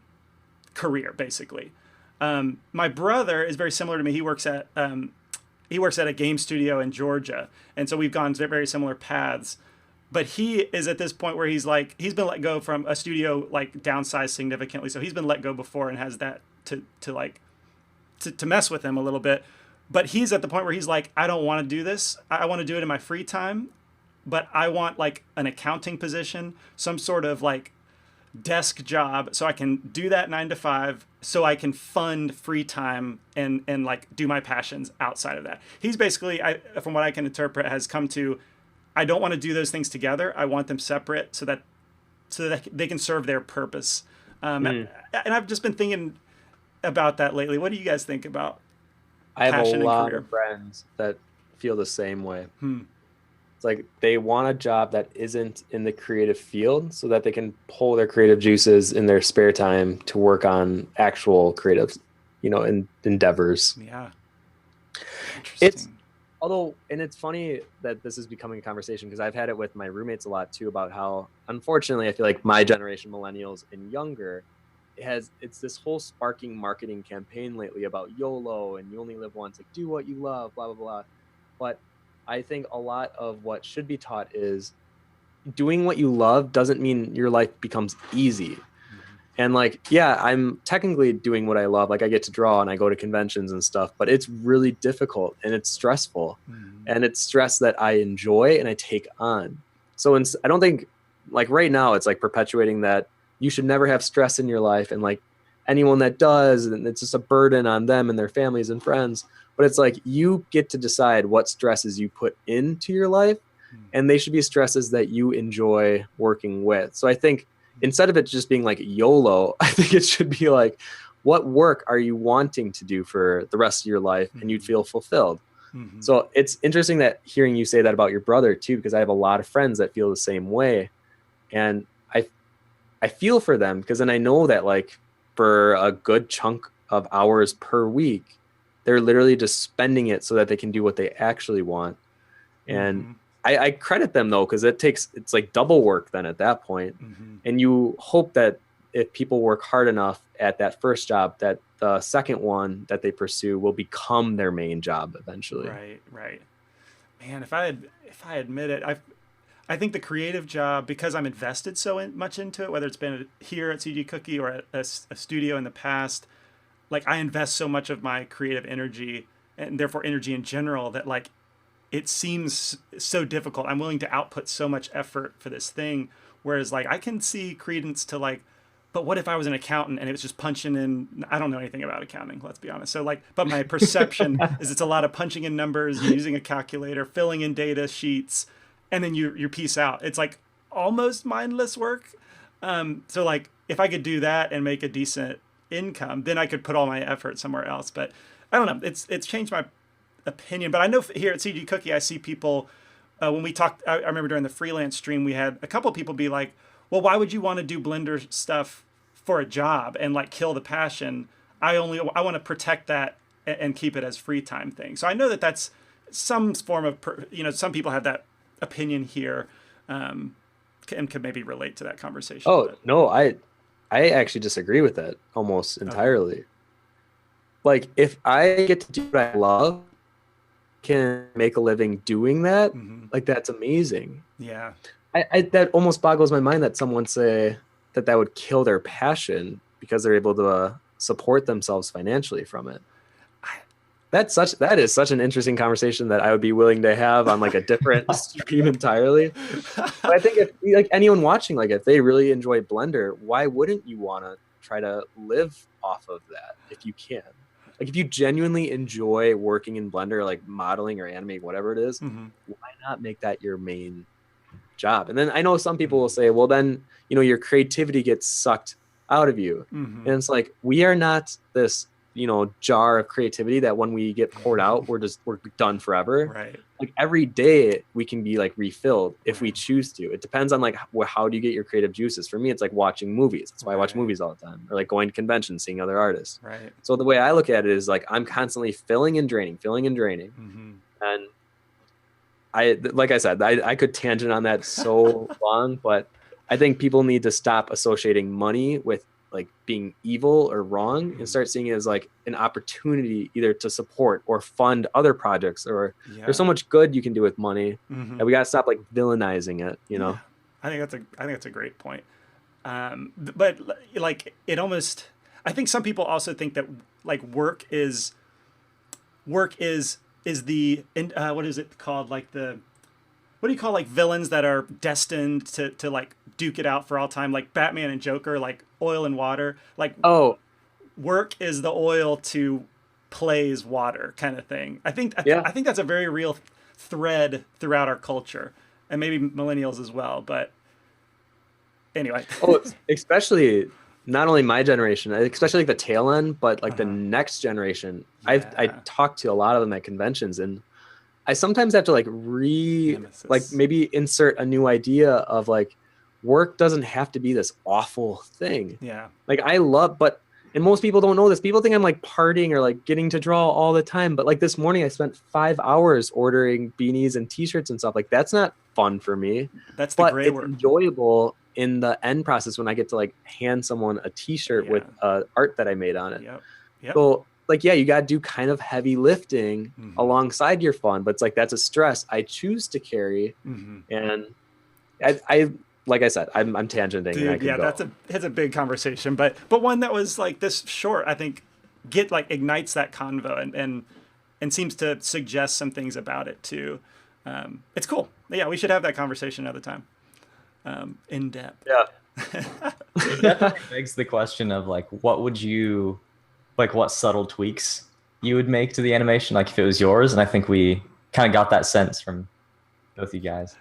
Speaker 1: career, basically. My brother is very similar to me. He works at a game studio in Georgia, and so we've gone very similar paths. But he is at this point where he's been let go from a studio, like downsized significantly. So he's been let go before and has that to mess with him a little bit. But he's at the point where he's like, I don't want to do this. I want to do it in my free time, but I want like an accounting position, some sort of like desk job, so I can do that 9 to 5, so I can fund free time and like do my passions outside of that. He's basically, from what I can interpret, has come to, I don't want to do those things together. I want them separate so that they can serve their purpose. And I've just been thinking about that lately. What do you guys think about
Speaker 2: I have a
Speaker 1: passion and
Speaker 2: lot
Speaker 1: career?
Speaker 2: of friends that feel the same way. It's like they want a job that isn't in the creative field so that they can pull their creative juices in their spare time to work on actual creative, endeavors.
Speaker 1: Yeah. Interesting.
Speaker 2: It's funny that this is becoming a conversation because I've had it with my roommates a lot too about how, unfortunately, I feel like my generation, millennials and younger, it's this whole sparking marketing campaign lately about YOLO and you only live once, like do what you love, blah, blah, blah. But I think a lot of what should be taught is doing what you love doesn't mean your life becomes easy. And like, yeah, I'm technically doing what I love. Like I get to draw and I go to conventions and stuff, but it's really difficult and it's stressful and it's stress that I enjoy and I take on. So I don't think like right now it's like perpetuating that you should never have stress in your life. And like anyone that does, and it's just a burden on them and their families and friends. But it's like you get to decide what stresses you put into your life, and they should be stresses that you enjoy working with. So I think instead of it just being like YOLO, I think it should be like, what work are you wanting to do for the rest of your life and you'd feel fulfilled? So it's interesting that hearing you say that about your brother too, because I have a lot of friends that feel the same way. And I feel for them because then I know that like for a good chunk of hours per week, they're literally just spending it so that they can do what they actually want. And I credit them though, because it's like double work then at that point. And you hope that if people work hard enough at that first job, that the second one that they pursue will become their main job eventually.
Speaker 1: Right. Man, if I admit it, I think the creative job, because I'm invested so much into it, whether it's been here at CG Cookie or at a studio in the past, like I invest so much of my creative energy and therefore energy in general that like it seems so difficult. I'm willing to output so much effort for this thing. Whereas like I can see credence to like, but what if I was an accountant and it was just punching in, I don't know anything about accounting, let's be honest. So like, but my perception is it's a lot of punching in numbers, using a calculator, filling in data sheets, and then you piece out. It's like almost mindless work. So like if I could do that and make a decent income, then I could put all my effort somewhere else. But I don't know. It's changed my opinion. But I know here at CG Cookie, I see people when we talked. I remember during the freelance stream, we had a couple of people be like, "Well, why would you want to do Blender stuff for a job and like kill the passion? I want to protect that and keep it as free time thing." So I know that that's some form of some people have that opinion here, and could maybe relate to that conversation.
Speaker 2: No, I actually disagree with that almost entirely. Like if I get to do what I love, can make a living doing that, like that's amazing.
Speaker 1: Yeah.
Speaker 2: I that almost boggles my mind that someone say, that would kill their passion because they're able to support themselves financially from it. That is such an interesting conversation that I would be willing to have on like a different stream entirely. But I think if like anyone watching, like if they really enjoy Blender, why wouldn't you want to try to live off of that if you can? Like if you genuinely enjoy working in Blender, like modeling or animating, whatever it is, why not make that your main job? And then I know some people will say, well, then, you know, your creativity gets sucked out of you. And it's like, we are not this, you know, jar of creativity that when we get poured out, we're done forever.
Speaker 1: Right.
Speaker 2: Like every day we can be like refilled if we choose to. It depends on like how do you get your creative juices. For me, it's like watching movies. That's why I watch movies all the time, or like going to conventions, seeing other artists.
Speaker 1: Right.
Speaker 2: So the way I look at it is like I'm constantly filling and draining. And like I said, I could tangent on that so long, but I think people need to stop associating money with like being evil or wrong and start seeing it as like an opportunity either to support or fund other projects, or there's so much good you can do with money that we got to stop like villainizing it, you know?
Speaker 1: I think that's a great point. But like it almost, I think some people also think that like work is the what is it called? Like what do you call like villains that are destined to like duke it out for all time? Like Batman and Joker, like oil and water. Like work is the oil to play's water kind of thing. I think that's a very real thread throughout our culture, and maybe millennials as well. But anyway,
Speaker 2: especially not only my generation, especially like the tail end, but like the next generation. I talked to a lot of them at conventions, and I sometimes have to like like maybe insert a new idea of like work doesn't have to be this awful thing.
Speaker 1: Yeah. Like
Speaker 2: and most people don't know this. People think I'm like partying or like getting to draw all the time. But like this morning I spent 5 hours ordering beanies and t-shirts and stuff. Like that's not fun for me.
Speaker 1: That's the gray work.
Speaker 2: It's enjoyable in the end process when I get to like hand someone a t-shirt with art that I made on it.
Speaker 1: Yep.
Speaker 2: So like, yeah, you got to do kind of heavy lifting alongside your fun, but it's like, that's a stress I choose to carry. And I like I said, I'm tangenting.
Speaker 1: Dude, that's a big conversation, but one that was like this short, I think ignites that convo and seems to suggest some things about it too. It's cool. Yeah. We should have that conversation another time. In depth.
Speaker 2: Yeah.
Speaker 3: It definitely begs the question of like, what subtle tweaks you would make to the animation, like if it was yours. And I think we kind of got that sense from both you guys.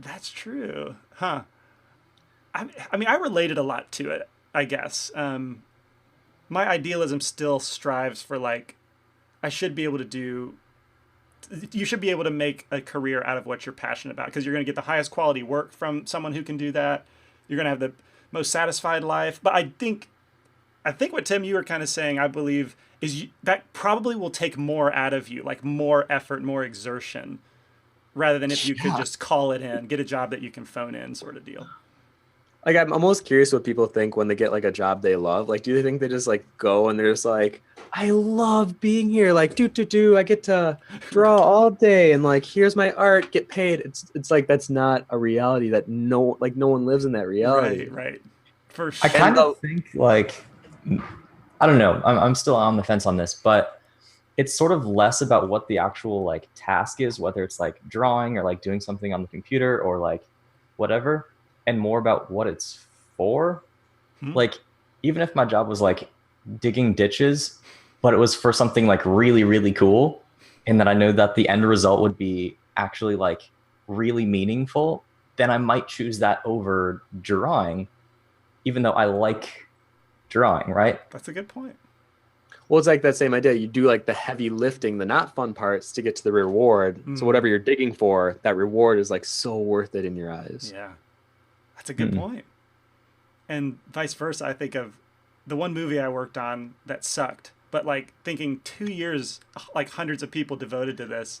Speaker 1: That's true. Huh. I mean, I related a lot to it, I guess. My idealism still strives for like, you should be able to make a career out of what you're passionate about, because you're going to get the highest quality work from someone who can do that. You're going to have the most satisfied life. But I think what Tim, you were kind of saying, I believe, is that probably will take more out of you, like more effort, more exertion, rather than if you could just call it in, get a job that you can phone in sort of deal.
Speaker 2: Like, I'm almost curious what people think when they get like a job they love. Like, do you think they just like go and they're just like, I love being here. Like, I get to draw all day and like, here's my art, get paid. It's like, that's not a reality that no one lives in that reality.
Speaker 1: Right. For sure.
Speaker 3: I kind of think like, I don't know. I'm still on the fence on this, but it's sort of less about what the actual like task is, whether it's like drawing or like doing something on the computer or like whatever, and more about what it's for. Like, even if my job was like digging ditches, but it was for something like really, really cool, and that I know that the end result would be actually like really meaningful, then I might choose that over drawing, even though I like drawing, right?
Speaker 1: That's a good point.
Speaker 2: Well, it's like that same idea. You do like the heavy lifting, the not fun parts to get to the reward. So whatever you're digging for, that reward is like so worth it in your eyes.
Speaker 1: Yeah. That's a good point. And vice versa. I think of the one movie I worked on that sucked, but like thinking 2 years, like hundreds of people devoted to this,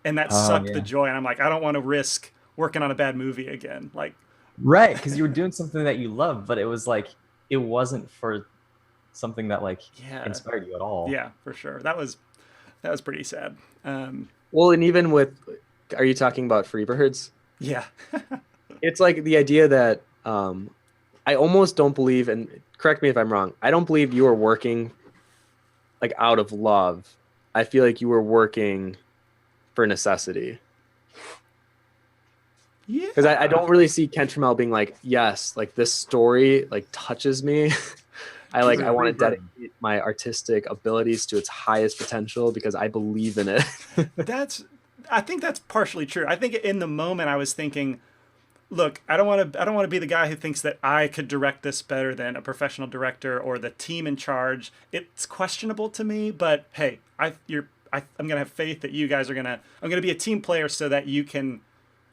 Speaker 1: and that sucked the joy. And I'm like, I don't want to risk working on a bad movie again. Like,
Speaker 3: right. Cause you were doing something that you love, but it was like, it wasn't for something that like inspired you at all.
Speaker 1: Yeah, for sure. That was pretty sad.
Speaker 2: Well, and even with, are you talking about Freebirds?
Speaker 1: Yeah.
Speaker 2: It's like the idea that I almost don't believe, and correct me if I'm wrong, I don't believe you were working like out of love. I feel like you were working for necessity.
Speaker 1: Yeah.
Speaker 2: Because I don't really see Kent Trammell being like, yes, like this story like touches me. I want to dedicate my artistic abilities to its highest potential because I believe in it.
Speaker 1: I think that's partially true. I think in the moment I was thinking, look, I don't want to be the guy who thinks that I could direct this better than a professional director or the team in charge. It's questionable to me, but hey, I'm gonna have faith that you guys I'm gonna be a team player so that you can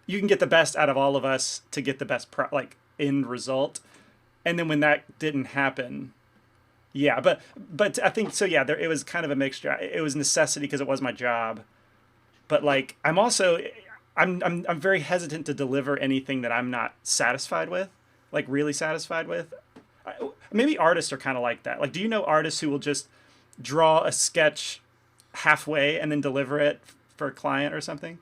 Speaker 1: get the best out of all of us to get the best end result. And then when that didn't happen, yeah, but I think so. Yeah, it was kind of a mixture. It was necessity because it was my job, but like I'm very hesitant to deliver anything that I'm not satisfied with, like really satisfied with. Maybe artists are kind of like that. Like, do you know artists who will just draw a sketch halfway and then deliver it for a client or something?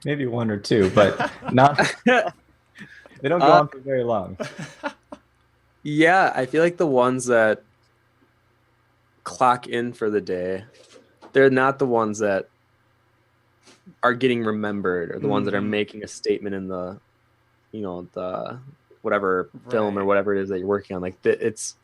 Speaker 3: Maybe one or two, but not. They don't go on for very long.
Speaker 2: Yeah, I feel like the ones that clock in for the day, they're not the ones that are getting remembered or the ones that are making a statement in the, the whatever film or whatever it is that you're working on. Like it's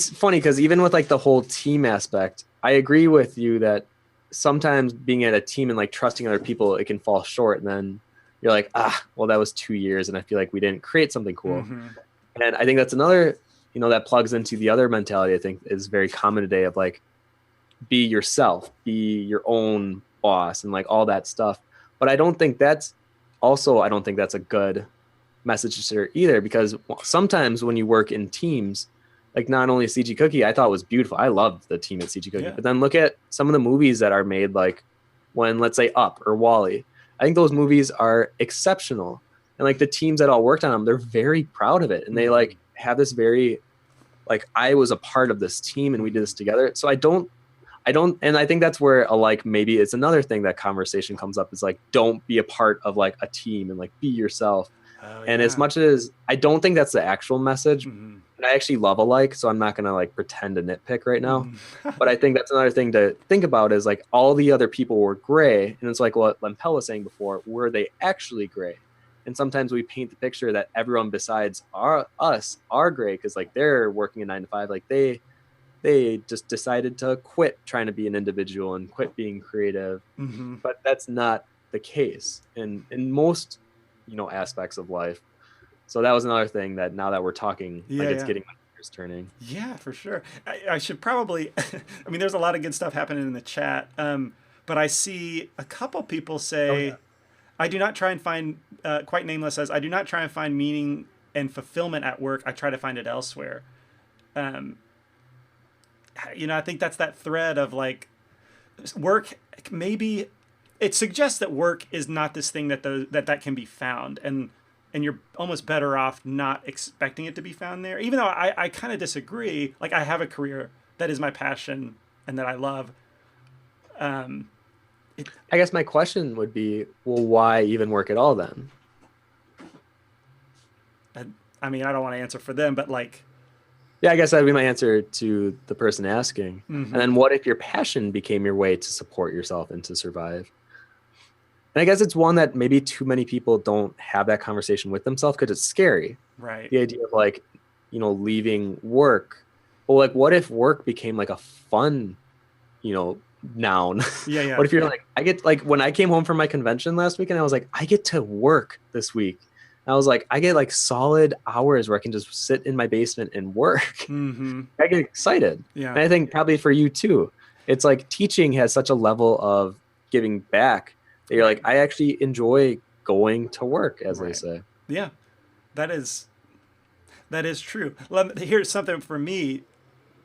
Speaker 2: funny because even with like the whole team aspect, I agree with you that sometimes being at a team and like trusting other people, it can fall short. And then you're like, well, that was 2 years. And I feel like we didn't create something cool. Mm-hmm. And I think that's another, that plugs into the other mentality I think is very common today of like, be yourself, be your own boss and like all that stuff. But I don't think that's a good message to share either, because sometimes when you work in teams, like not only CG Cookie, I thought was beautiful. I loved the team at CG Cookie, but then look at some of the movies that are made, like when, let's say, Up or Wall-E. I think those movies are exceptional. And like the teams that all worked on them, they're very proud of it. And they like have this very, like, I was a part of this team and we did this together. So I don't, and I think that's where maybe it's another thing that conversation comes up is like, don't be a part of like a team and like be yourself. And as much as I don't think that's the actual message, and I actually love alike, so I'm not going to like pretend to nitpick right now. But I think that's another thing to think about is like all the other people were gray. And it's like what Lampel was saying before, were they actually gray? And sometimes we paint the picture that everyone besides us are gray because like they're working a 9 to 5. Like they just decided to quit trying to be an individual and quit being creative. But that's not the case in most aspects of life. So that was another thing that now that we're talking, it's getting my ears turning.
Speaker 1: Yeah, for sure. I should probably, I mean, there's a lot of good stuff happening in the chat. But I see a couple people say, I do not try and find, Quite Nameless says, I do not try and find meaning and fulfillment at work. I try to find it elsewhere. I think that's that thread of like work, maybe it suggests that work is not this thing that can be found, and you're almost better off not expecting it to be found there. Even though I kind of disagree. Like I have a career that is my passion and that I love.
Speaker 2: I guess my question would be, well, why even work at all then?
Speaker 1: I mean, I don't want to answer for them, but like,
Speaker 2: yeah, I guess that'd be my answer to the person asking. And then what if your passion became your way to support yourself and to survive? And I guess it's one that maybe too many people don't have that conversation with themselves because it's scary.
Speaker 1: Right.
Speaker 2: The idea of like, leaving work. Well, like what if work became like a fun, noun?
Speaker 1: Yeah.
Speaker 2: What if you're like, I get like when I came home from my convention last weekend, I was like, I get to work this week. I was like, I get like solid hours where I can just sit in my basement and work. I get excited. Yeah. And I think probably for you too, it's like teaching has such a level of giving back that you're like, I actually enjoy going to work, as they say.
Speaker 1: Yeah, that is true. Here's something for me.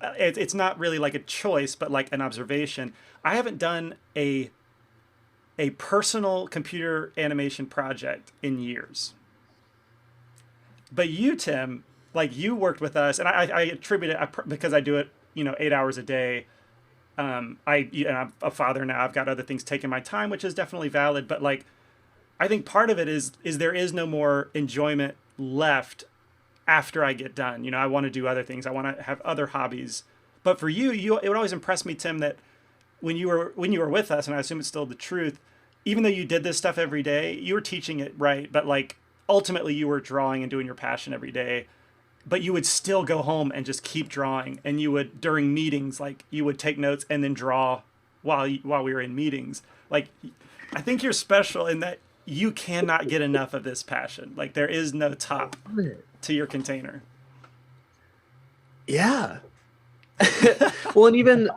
Speaker 1: It's not really like a choice, but like an observation. I haven't done a personal computer animation project in years. But you, Tim, like you worked with us, and I attribute it because I do it, 8 hours a day. I'm a father now. I've got other things taking my time, which is definitely valid. But like, I think part of it is there is no more enjoyment left after I get done. You know, I want to do other things. I want to have other hobbies. But for you, it would always impress me, Tim, that when you were with us, and I assume it's still the truth, even though you did this stuff every day, you were teaching it right. But like ultimately, you were drawing and doing your passion every day. But you would still go home and just keep drawing, and you would, during meetings, like you would take notes and then draw while we were in meetings. Like, I think you're special in that you cannot get enough of this passion. Like, there is no top to your container.
Speaker 2: Yeah. Well, and even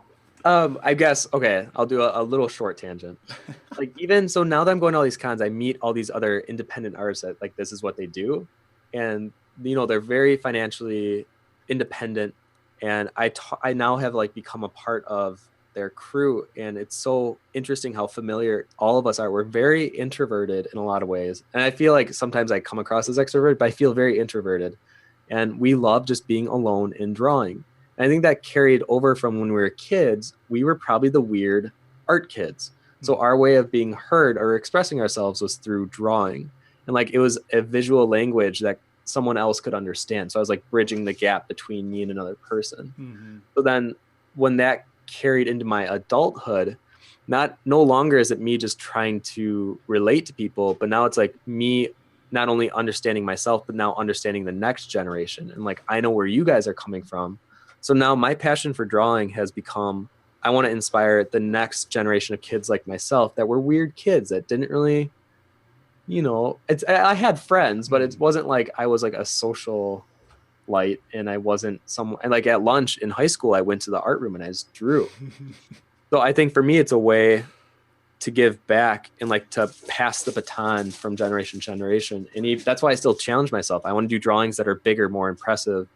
Speaker 2: I guess, okay, I'll do a little short tangent. Like, even so, now that I'm going to all these cons, I meet all these other independent artists that, like, this is what they do, and you know, they're very financially independent, and I now have like become a part of their crew, and it's so interesting how familiar all of us are. We're very introverted in a lot of ways, and I feel like sometimes I come across as extroverted, but I feel very introverted, and we love just being alone and drawing. And I think that carried over from when we were kids. We were probably the weird art kids, so our way of being heard or expressing ourselves was through drawing, and like it was a visual language that someone else could understand. So I was like bridging the gap between me and another person. Mm-hmm. So then when that carried into my adulthood, no longer is it me just trying to relate to people, but now it's like me not only understanding myself, but now understanding the next generation. And like, I know where you guys are coming from. So now my passion for drawing has become, I want to inspire the next generation of kids like myself that were weird kids that didn't really, you know, I had friends, but it wasn't like I was like a social light, and I wasn't someone, and like at lunch in high school, I went to the art room and I just drew. So I think for me, it's a way to give back and like to pass the baton from generation to generation. And that's why I still challenge myself. I want to do drawings that are bigger, more impressive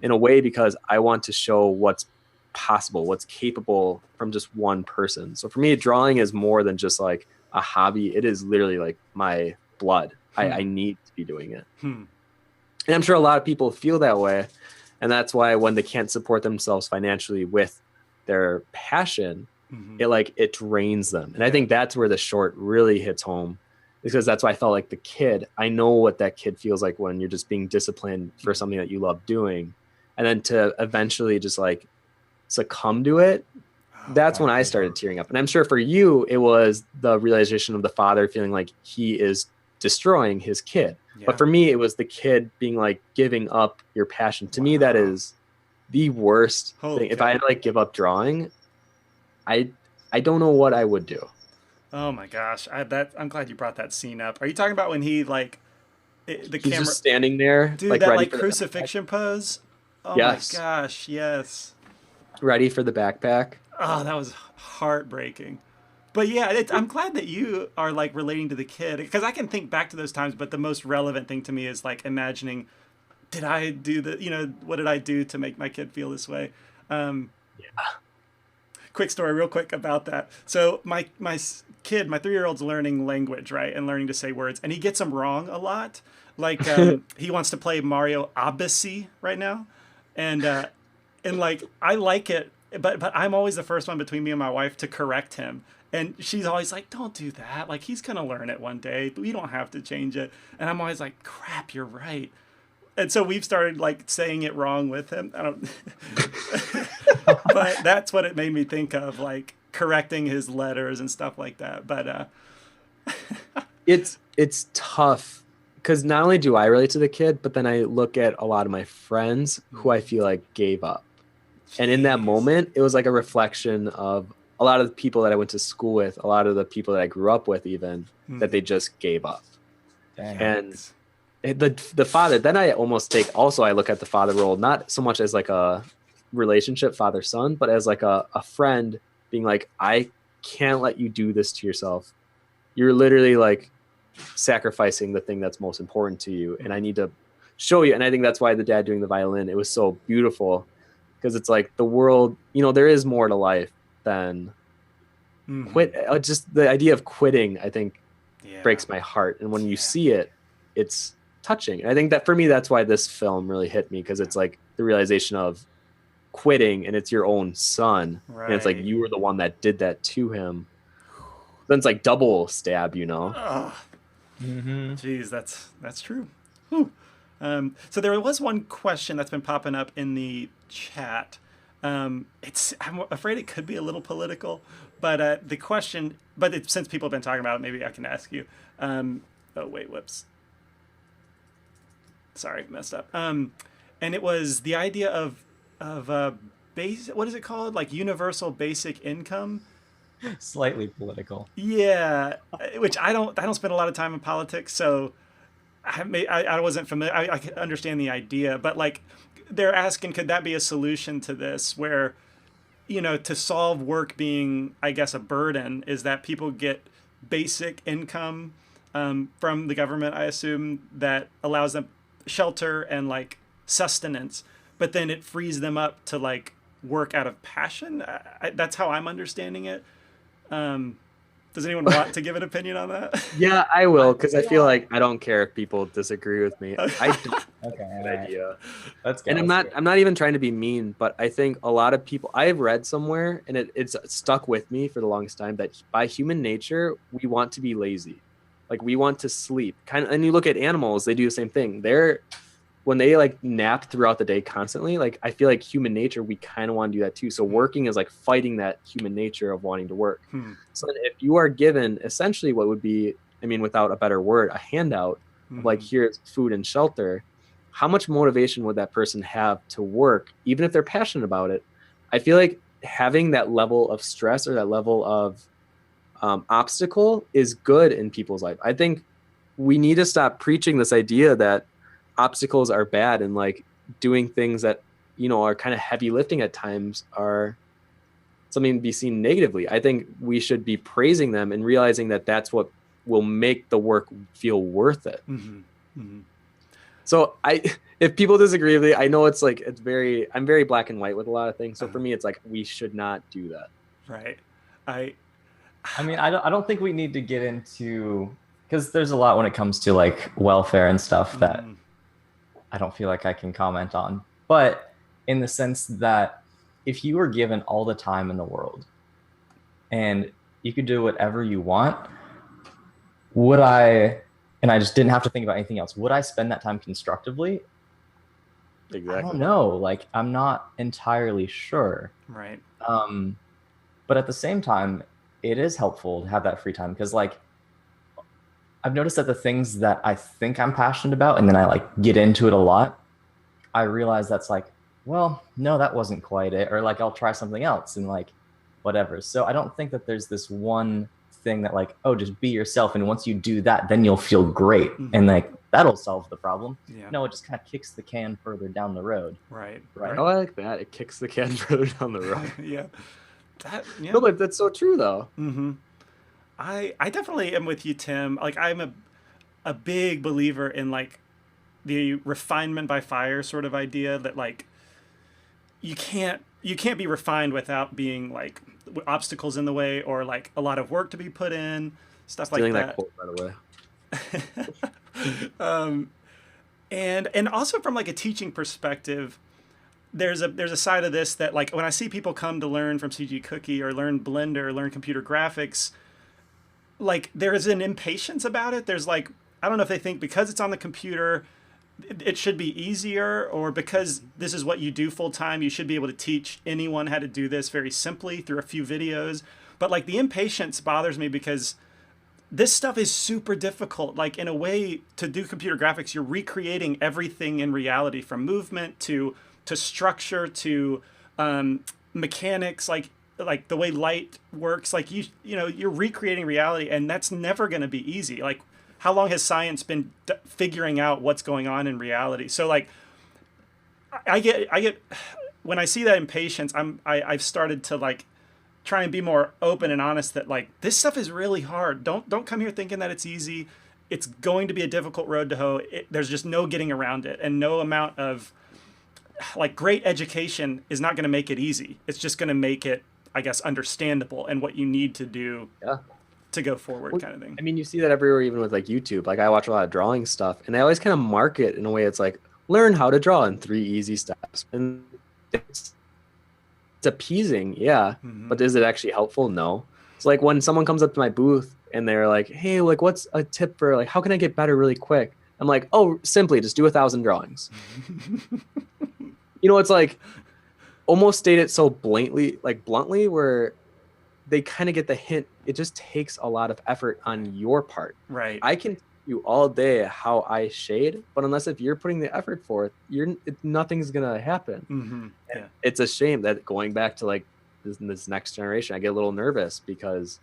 Speaker 2: in a way, because I want to show what's possible, what's capable from just one person. So for me, drawing is more than just like a hobby. It is literally like my blood. I need to be doing it. And I'm sure a lot of people feel that way. And that's why when they can't support themselves financially with their passion, it drains them. And I think that's where the short really hits home, because that's why I felt like the kid, I know what that kid feels like when you're just being disciplined for something that you love doing. And then to eventually just like succumb to it, that's when I started tearing up. And I'm sure for you, it was the realization of the father feeling like he is destroying his kid. Yeah. But for me, it was the kid being like giving up your passion. To me, that is the worst thing. If I had to like give up drawing, I don't know what I would do.
Speaker 1: Oh my gosh. I'm glad you brought that scene up. Are you talking about when he like
Speaker 2: he's camera just standing there?
Speaker 1: Dude, like, that like crucifixion pose? Oh yes. My gosh, yes.
Speaker 2: Ready for the backpack.
Speaker 1: Oh, that was heartbreaking. But yeah, I'm glad that you are like relating to the kid, because I can think back to those times, but the most relevant thing to me is like imagining, did I do what did I do to make my kid feel this way? Quick story real quick about that. So my kid, my 3-year-old's learning language, right? And learning to say words, and he gets them wrong a lot. Like he wants to play Mario Odyssey right now. And like, I like it, but I'm always the first one between me and my wife to correct him. And she's always like, don't do that. Like, he's going to learn it one day, but we don't have to change it. And I'm always like, crap, you're right. And so we've started like saying it wrong with him. I don't, but that's what it made me think of, like correcting his letters and stuff like that. But
Speaker 2: it's tough, because not only do I relate to the kid, but then I look at a lot of my friends who I feel like gave up. Jeez. And in that moment, it was like a reflection of a lot of the people that I went to school with, a lot of the people that I grew up with, even that they just gave up. Dang. And the father, then I almost I look at the father role, not so much as like a relationship father-son, but as like a friend being like, I can't let you do this to yourself. You're literally like sacrificing the thing that's most important to you, and I need to show you. And I think that's why the dad doing the violin, it was so beautiful, because it's like the world, there is more to life than quit. Just the idea of quitting, I think, breaks my heart. And when you see it, it's touching. And I think that for me, that's why this film really hit me, because it's like the realization of quitting, and it's your own son. Right. And it's like, you were the one that did that to him. Then it's like double stab,
Speaker 1: Jeez, that's true. Whew. So there was one question that's been popping up in the chat. I'm afraid it could be a little political, but the question, since people have been talking about it, maybe I can ask you. Oh wait, whoops. Sorry, messed up. And it was the idea of base. What is it called? Like universal basic income.
Speaker 3: Slightly political.
Speaker 1: Yeah, which I don't spend a lot of time in politics, so I wasn't familiar. I can understand the idea, but like they're asking, could that be a solution to this where, to solve work being, I guess, a burden, is that people get basic income from the government, I assume, that allows them shelter and like sustenance, but then it frees them up to like work out of passion. That's how I'm understanding it. Does anyone want to give an opinion on that?
Speaker 2: Yeah, I will, because I feel like I don't care if people disagree with me. I don't.
Speaker 3: Okay,
Speaker 2: Good idea.
Speaker 3: Let's go.
Speaker 2: And I'm not even trying to be mean, but I think a lot of people, I've read somewhere, and it's stuck with me for the longest time, that by human nature we want to be lazy, like we want to sleep. And you look at animals, they do the same thing. When they like nap throughout the day constantly, like I feel like human nature, we kind of want to do that too. So working is like fighting that human nature of wanting to work. So if you are given essentially what would be, I mean, without a better word, a handout of like, here's food and shelter, how much motivation would that person have to work, even if they're passionate about it? I feel like having that level of stress or that level of obstacle is good in people's life. I think we need to stop preaching this idea that obstacles are bad, and like doing things that are kind of heavy lifting at times are something to be seen negatively. I think we should be praising them and realizing that that's what will make the work feel worth it. So if people disagree with me, I know I'm very black and white with a lot of things. So for me, it's like, we should not do that.
Speaker 1: Right.
Speaker 3: I mean, I don't think we need to get into, because there's a lot when it comes to like welfare and stuff that I don't feel like I can comment on. But in the sense that if you were given all the time in the world and you could do whatever you want, and I just didn't have to think about anything else, would I spend that time constructively?
Speaker 2: Exactly.
Speaker 3: I don't know. Like, I'm not entirely sure.
Speaker 1: Right.
Speaker 3: But at the same time, it is helpful to have that free time, because like I've noticed that the things that I think I'm passionate about and then I like get into it a lot, I realize that's like, well, no, that wasn't quite it. Or like, I'll try something else and like, whatever. So I don't think that there's this one thing that like, oh, just be yourself. And once you do that, then you'll feel great. And like, that'll solve the problem.
Speaker 1: Yeah.
Speaker 3: No, it just kind of kicks the can further down the road.
Speaker 1: Right.
Speaker 2: Oh, I like that. It kicks the can further down the road.
Speaker 1: Yeah.
Speaker 2: No, but that's so true though.
Speaker 1: I definitely am with you, Tim. Like, I'm a big believer in like the refinement by fire sort of idea, that like you can't be refined without being like obstacles in the way, or like a lot of work to be put in, stuff like that.
Speaker 2: Quote, by
Speaker 1: the way. And also from like a teaching perspective, there's a side of this that like when I see people come to learn from CG Cookie or learn Blender or learn computer graphics, like there is an impatience about it. There's like, I don't know if they think because it's on the computer, it should be easier, or because this is what you do full time, you should be able to teach anyone how to do this very simply through a few videos. But like the impatience bothers me, because this stuff is super difficult. Like in a way, to do computer graphics, you're recreating everything in reality, from movement to structure to mechanics, like the way light works. Like you're recreating reality, and that's never going to be easy. Like, how long has science been figuring out what's going on in reality? So like, I get when I see that impatience, I've started to like try and be more open and honest that like this stuff is really hard. Don't come here thinking that it's easy. It's going to be a difficult road to hoe. There's just no getting around it, and no amount of like great education is not going to make it easy. It's just going to make it, I guess, understandable and what you need to do to go forward, kind of thing.
Speaker 2: I mean, you see that everywhere, even with like YouTube. Like I watch a lot of drawing stuff, and they always kind of mark it in a way. It's like, learn how to draw in 3 easy steps, and it's appeasing, yeah. But is it actually helpful? No. It's like when someone comes up to my booth and they're like, hey, like what's a tip for like how can I get better really quick? I'm like, oh, simply just do 1,000 drawings. It's like almost stated so bluntly where they kind of get the hint. It just takes a lot of effort on your part.
Speaker 1: Right.
Speaker 2: I can tell you all day how I shade, but unless if you're putting the effort forth, nothing's gonna happen.
Speaker 1: Mm-hmm. Yeah.
Speaker 2: It's a shame that going back to like this next generation, I get a little nervous because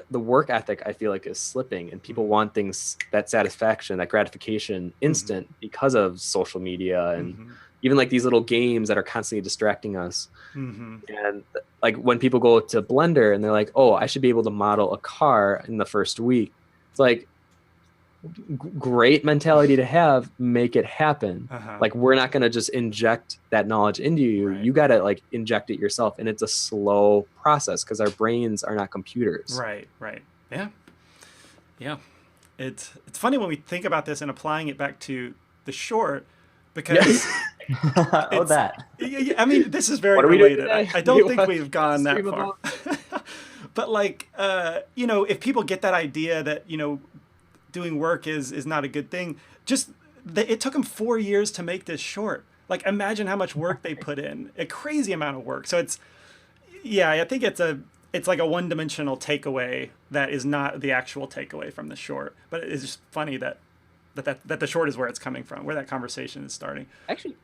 Speaker 2: the work ethic I feel like is slipping, and people want things, that satisfaction, that gratification instant because of social media and even like these little games that are constantly distracting us. And like when people go to Blender and they're like, oh, I should be able to model a car in the first week. It's like, great mentality to have, make it happen. Like, we're not going to just inject that knowledge into you.
Speaker 1: Right.
Speaker 2: You got to like inject it yourself. And it's a slow process because our brains are not computers.
Speaker 1: Right. Yeah. It's funny when we think about this and applying it back to the short, because I mean, this is very related. I don't think we've gone that far. But like, if people get that idea that, doing work is not a good thing, it took them 4 years to make this short. Like, imagine how much work they put in, a crazy amount of work. So I think it's like a one-dimensional takeaway that is not the actual takeaway from the short. But it's just funny that the short is where it's coming from, where that conversation is starting.
Speaker 2: Actually,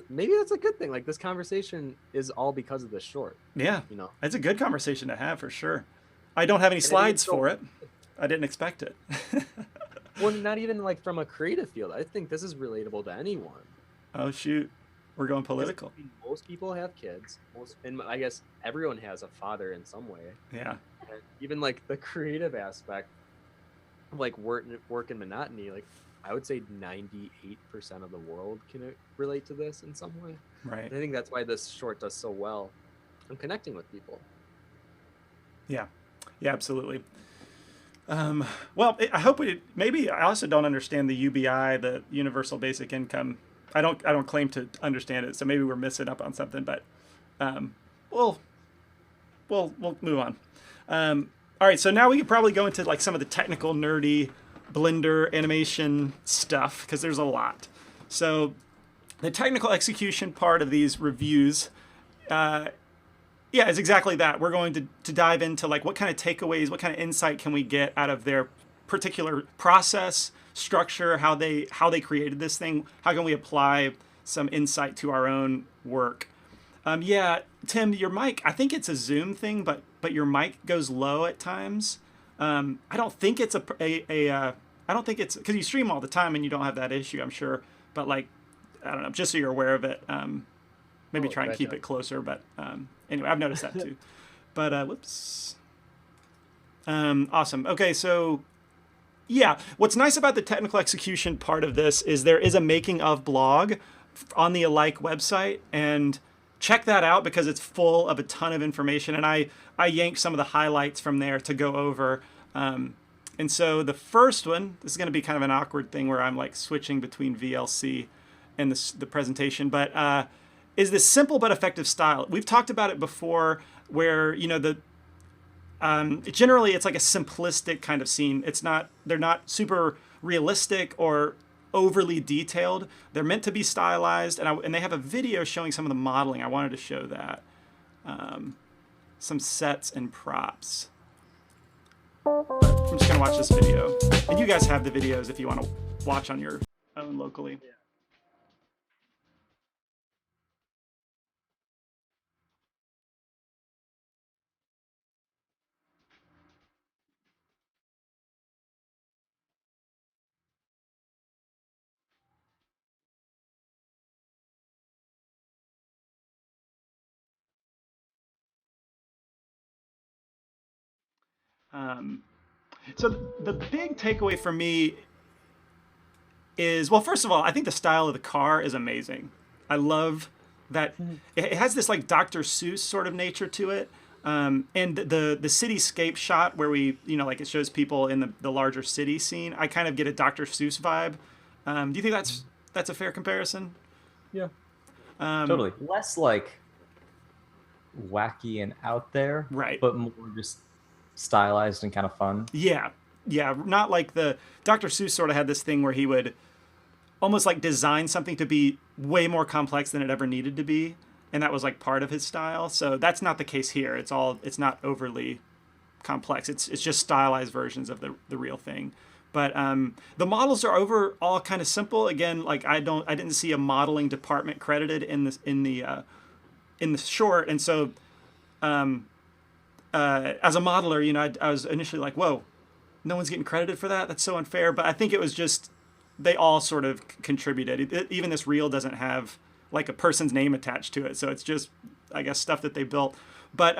Speaker 2: maybe that's a good thing. Like, this conversation is all because of the short.
Speaker 1: Yeah, it's a good conversation to have for sure. I don't have any slides for it. I didn't expect it.
Speaker 2: Well, not even like from a creative field. I think this is relatable to anyone.
Speaker 1: Oh shoot, we're going political.
Speaker 2: Most people have kids. And I guess everyone has a father in some way.
Speaker 1: Yeah.
Speaker 2: And even like the creative aspect, like work and monotony, like I would say 98% of the world can relate to this in some way.
Speaker 1: Right.
Speaker 2: And I think that's why this short does so well in connecting with people.
Speaker 1: Yeah, absolutely. Well, I hope maybe I also don't understand the UBI, the Universal Basic Income. I don't claim to understand it, so maybe we're missing up on something. But we'll move on. All right, so now we could probably go into like some of the technical, nerdy Blender animation stuff, because there's a lot. So the technical execution part of these reviews, it's exactly that. We're going to dive into like what kind of takeaways, what kind of insight can we get out of their particular process, structure, how they created this thing. How can we apply some insight to our own work? Tim, your mic, I think it's a Zoom thing, but your mic goes low at times. I don't think it's I don't think it's because you stream all the time and you don't have that issue, I'm sure. But like, I don't know, just so you're aware of it. Maybe try and keep it closer. But anyway, I've noticed that too. But whoops. Awesome. Okay, so what's nice about the technical execution part of this is there is a making of blog on the Alike website, and check that out because it's full of a ton of information. And I yanked some of the highlights from there to go over. And so the first one, this is going to be kind of an awkward thing where I'm like switching between VLC and the presentation, but is this simple but effective style. We've talked about it before where, generally it's like a simplistic kind of scene. They're not super realistic or overly detailed. They're meant to be stylized, and they have a video showing some of the modeling. I wanted to show that. Some sets and props. I'm just gonna watch this video. And you guys have the videos if you want to watch on your own locally. Yeah. So the big takeaway for me is, well, first of all, I think the style of the car is amazing. I love that it has this like Dr. Seuss sort of nature to it. And the cityscape shot where like it shows people in the larger city scene, I kind of get a Dr. Seuss vibe. Do you think that's a fair comparison?
Speaker 3: Yeah. Totally. Less like wacky and out there,
Speaker 1: right?
Speaker 3: But more just stylized and kind of fun.
Speaker 1: Yeah. Yeah, not like the Dr. Seuss sort of had this thing where he would almost like design something to be way more complex than it ever needed to be, and that was like part of his style. So that's not the case here. It's not overly complex. It's just stylized versions of the real thing. But the models are overall kind of simple. Again, like I didn't see a modeling department credited in the short, and so as a modeler, you know, I was initially like, whoa, no one's getting credited for that. That's so unfair. But I think it was just they all sort of contributed. Even this reel doesn't have like a person's name attached to it, so it's just, I guess, stuff that they built. But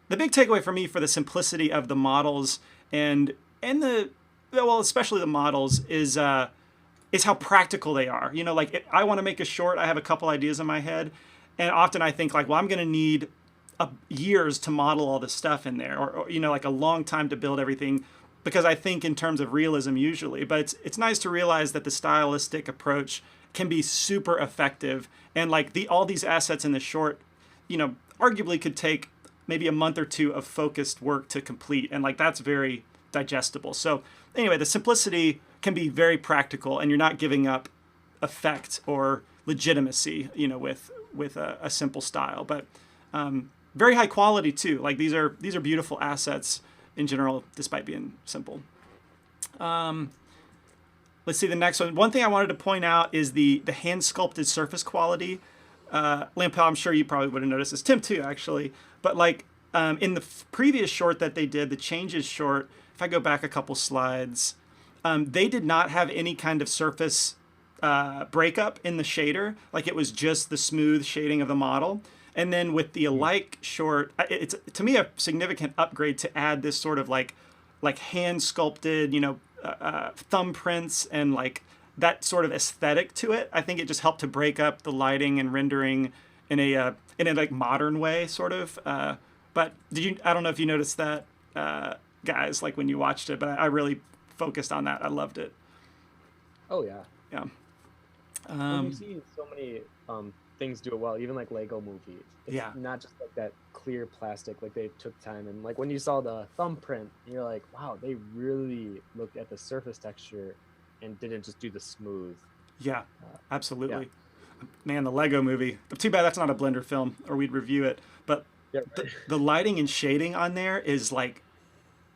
Speaker 1: the big takeaway for me for the simplicity of the models and especially the models is how practical they are. You know, like if I want to make a short, I have a couple ideas in my head, and often I think like, well, I'm going to need years to model all this stuff in there, or you know, like a long time to build everything, because I think in terms of realism usually. But it's nice to realize that the stylistic approach can be super effective, and like all these assets in the short, you know, arguably could take maybe a month or two of focused work to complete, and like that's very digestible. So anyway, the simplicity can be very practical, and you're not giving up effect or legitimacy, you know, with a simple style. But very high quality too. Like these are beautiful assets in general, despite being simple. Let's see the next one. One thing I wanted to point out is the hand sculpted surface quality. Lampel, I'm sure you probably would have noticed this. Tim too, actually. But like in the previous short that they did, the changes short, if I go back a couple slides, they did not have any kind of surface breakup in the shader. Like it was just the smooth shading of the model. And then with the alike short, it's to me a significant upgrade to add this sort of like hand sculpted, you know, thumbprints and like that sort of aesthetic to it. I think it just helped to break up the lighting and rendering in a like modern way, sort of. But I don't know if you noticed that, guys, like when you watched it, but I really focused on that. I loved it.
Speaker 2: Oh yeah.
Speaker 1: Yeah.
Speaker 2: When you see so many things do it well, even like Lego Movie. It's not just like that clear plastic, like they took time. And like when you saw the thumbprint, you're like, wow, they really looked at the surface texture and didn't just do the smooth.
Speaker 1: Yeah, absolutely. Yeah. Man, the Lego Movie. Too bad that's not a Blender film, or we'd review it. But the lighting and shading on there is like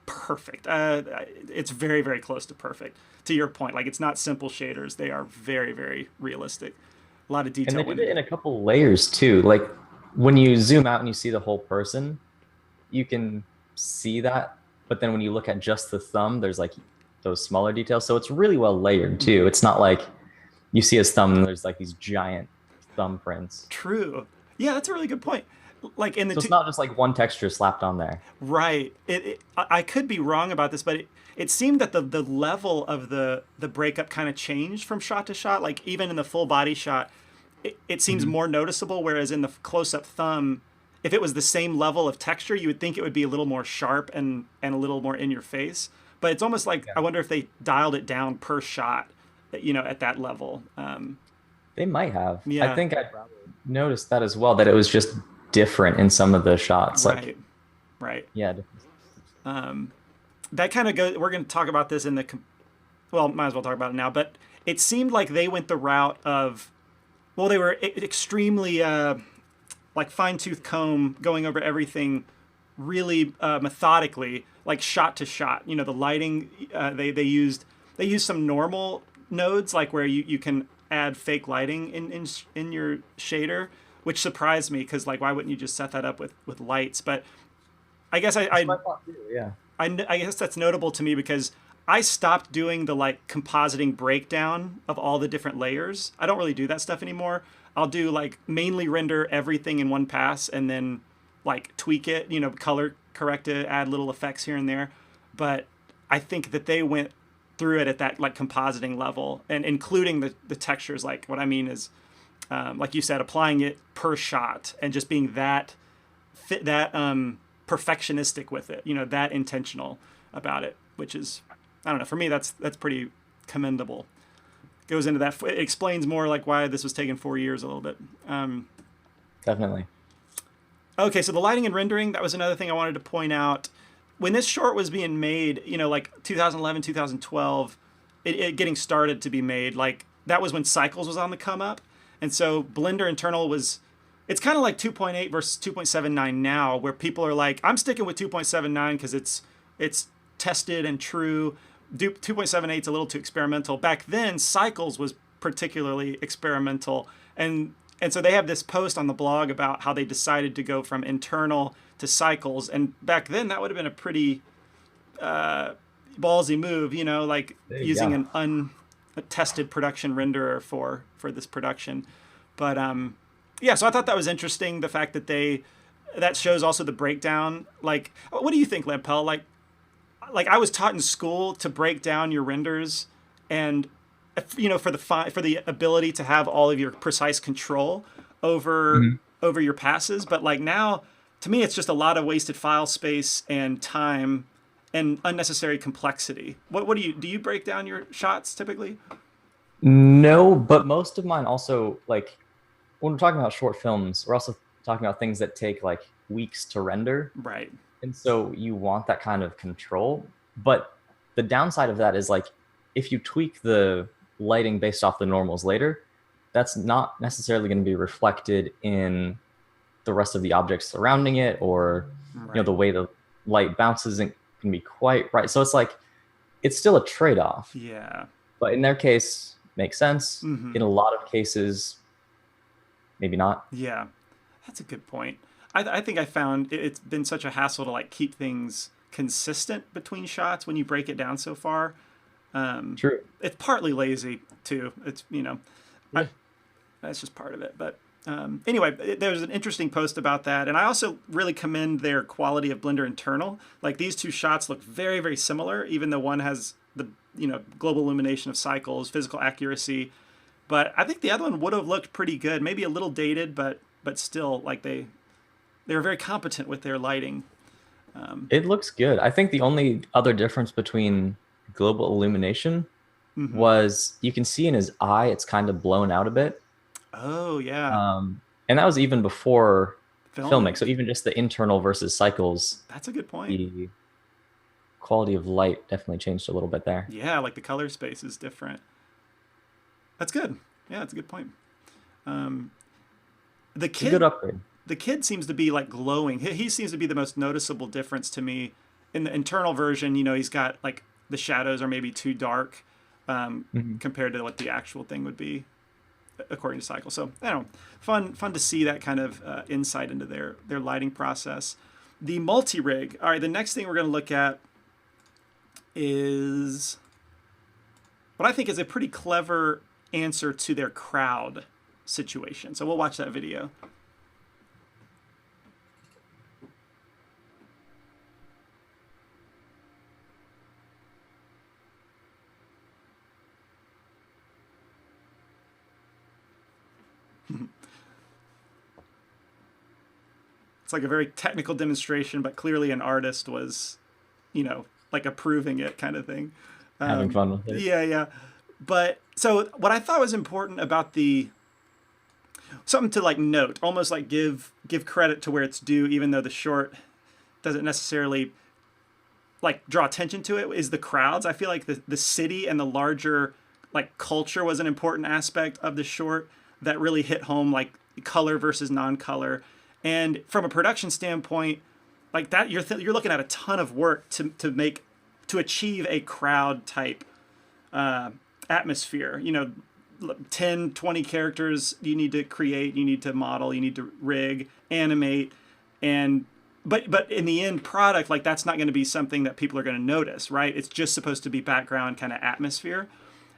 Speaker 1: perfect. It's very, very close to perfect. To your point, like it's not simple shaders. They are very, very realistic. A lot of detail.
Speaker 3: And they did it in a couple layers too. Like when you zoom out and you see the whole person, you can see that. But then when you look at just the thumb, there's like those smaller details. So it's really well layered too. It's not like you see his thumb and there's like these giant thumbprints.
Speaker 1: True. Yeah, that's a really good point. Like in the
Speaker 3: so it's not just like one texture slapped on there.
Speaker 1: Right. I could be wrong about this, but it seemed that the level of the breakup kind of changed from shot to shot. Like even in the full body shot, it seems more noticeable, whereas in the close-up thumb, if it was the same level of texture, you would think it would be a little more sharp and a little more in your face. But it's almost like, I wonder if they dialed it down per shot, you know, at that level.
Speaker 3: They might have.
Speaker 1: Yeah.
Speaker 3: I think I noticed that as well, that it was just different in some of the shots.
Speaker 1: Right. Right.
Speaker 3: Yeah.
Speaker 1: That kind of goes, we're going to talk about this in the, well, might as well talk about it now, but it seemed like they went the route of, well, they were extremely like fine-tooth comb, going over everything really methodically, like shot to shot. You know, the lighting, they used some normal nodes, like where you can add fake lighting in your shader, which surprised me, because like why wouldn't you just set that up with lights? But I guess I guess that's notable to me because I stopped doing the like compositing breakdown of all the different layers. I don't really do that stuff anymore. I'll do like mainly render everything in one pass and then like tweak it, you know, color correct it, add little effects here and there. But I think that they went through it at that like compositing level and including the textures. Like what I mean is, like you said, applying it per shot and just being that perfectionistic with it, you know, that intentional about it, which is, I don't know, for me, that's pretty commendable. Goes into that, it explains more like why this was taking 4 years a little bit.
Speaker 3: Definitely.
Speaker 1: Okay, so the lighting and rendering, that was another thing I wanted to point out. when this short was being made, you know, like 2011, 2012, it getting started to be made, like that was when Cycles was on the come up. And so Blender Internal was, it's kind of like 2.8 versus 2.79 now, where people are like, I'm sticking with 2.79 because it's tested and true. 2.78 is a little too experimental. Back then, Cycles was particularly experimental. And so they have this post on the blog about how they decided to go from internal to Cycles. And back then, that would have been a pretty ballsy move, you know, like using an untested production renderer for this production. But yeah, so I thought that was interesting. The fact that that shows also the breakdown. Like, what do you think, Lampel? Like I was taught in school to break down your renders, and you know, for the ability to have all of your precise control over your passes. But like now, to me, it's just a lot of wasted file space and time and unnecessary complexity. What do you break down your shots typically?
Speaker 3: No, but most of mine also, like when we're talking about short films, we're also talking about things that take like weeks to render.
Speaker 1: Right.
Speaker 3: And so you want that kind of control. But the downside of that is like, if you tweak the lighting based off the normals later, that's not necessarily going to be reflected in the rest of the objects surrounding it, or you know, the way the light bounces isn't going to be quite right. So it's like, it's still a trade-off.
Speaker 1: Yeah.
Speaker 3: But in their case, makes sense. In a lot of cases, maybe not.
Speaker 1: Yeah, that's a good point. I think I found it's been such a hassle to like keep things consistent between shots when you break it down so far.
Speaker 3: True.
Speaker 1: It's partly lazy too. It's, you know, that's just part of it. But anyway, there's an interesting post about that. And I also really commend their quality of Blender Internal. Like these two shots look very, very similar, even though one has the, you know, global illumination of Cycles, physical accuracy. But I think the other one would have looked pretty good. Maybe a little dated, but still, like they were very competent with their lighting.
Speaker 3: It looks good. I think the only other difference between global illumination was you can see in his eye, it's kind of blown out a bit.
Speaker 1: Oh, yeah.
Speaker 3: And that was even before filming. So even just the internal versus Cycles.
Speaker 1: That's a good point.
Speaker 3: The quality of light definitely changed a little bit there.
Speaker 1: Yeah, like the color space is different. That's good. Yeah, that's a good point. The kid,
Speaker 3: good upgrade.
Speaker 1: The kid seems to be like glowing. He seems to be the most noticeable difference to me. In the internal version, you know, he's got like the shadows are maybe too dark compared to what the actual thing would be, according to Cycle. So I don't know, fun to see that kind of insight into their lighting process. The multi-rig. All right, the next thing we're going to look at is what I think is a pretty clever answer to their crowd situation. So we'll watch that video. It's like a very technical demonstration, but clearly an artist was, you know, like approving it kind of thing.
Speaker 3: Having fun with it.
Speaker 1: Yeah. But so what I thought was important about something to like note, almost like give credit to where it's due, even though the short doesn't necessarily like draw attention to it, is the crowds. I feel like the city and the larger like culture was an important aspect of the short that really hit home, like color versus non-color. And from a production standpoint, like that, you're looking at a ton of work to achieve a crowd type atmosphere. You know, 10, 20 characters you need to create, you need to model, you need to rig, animate, but in the end product, like that's not going to be something that people are going to notice, right? It's just supposed to be background kind of atmosphere.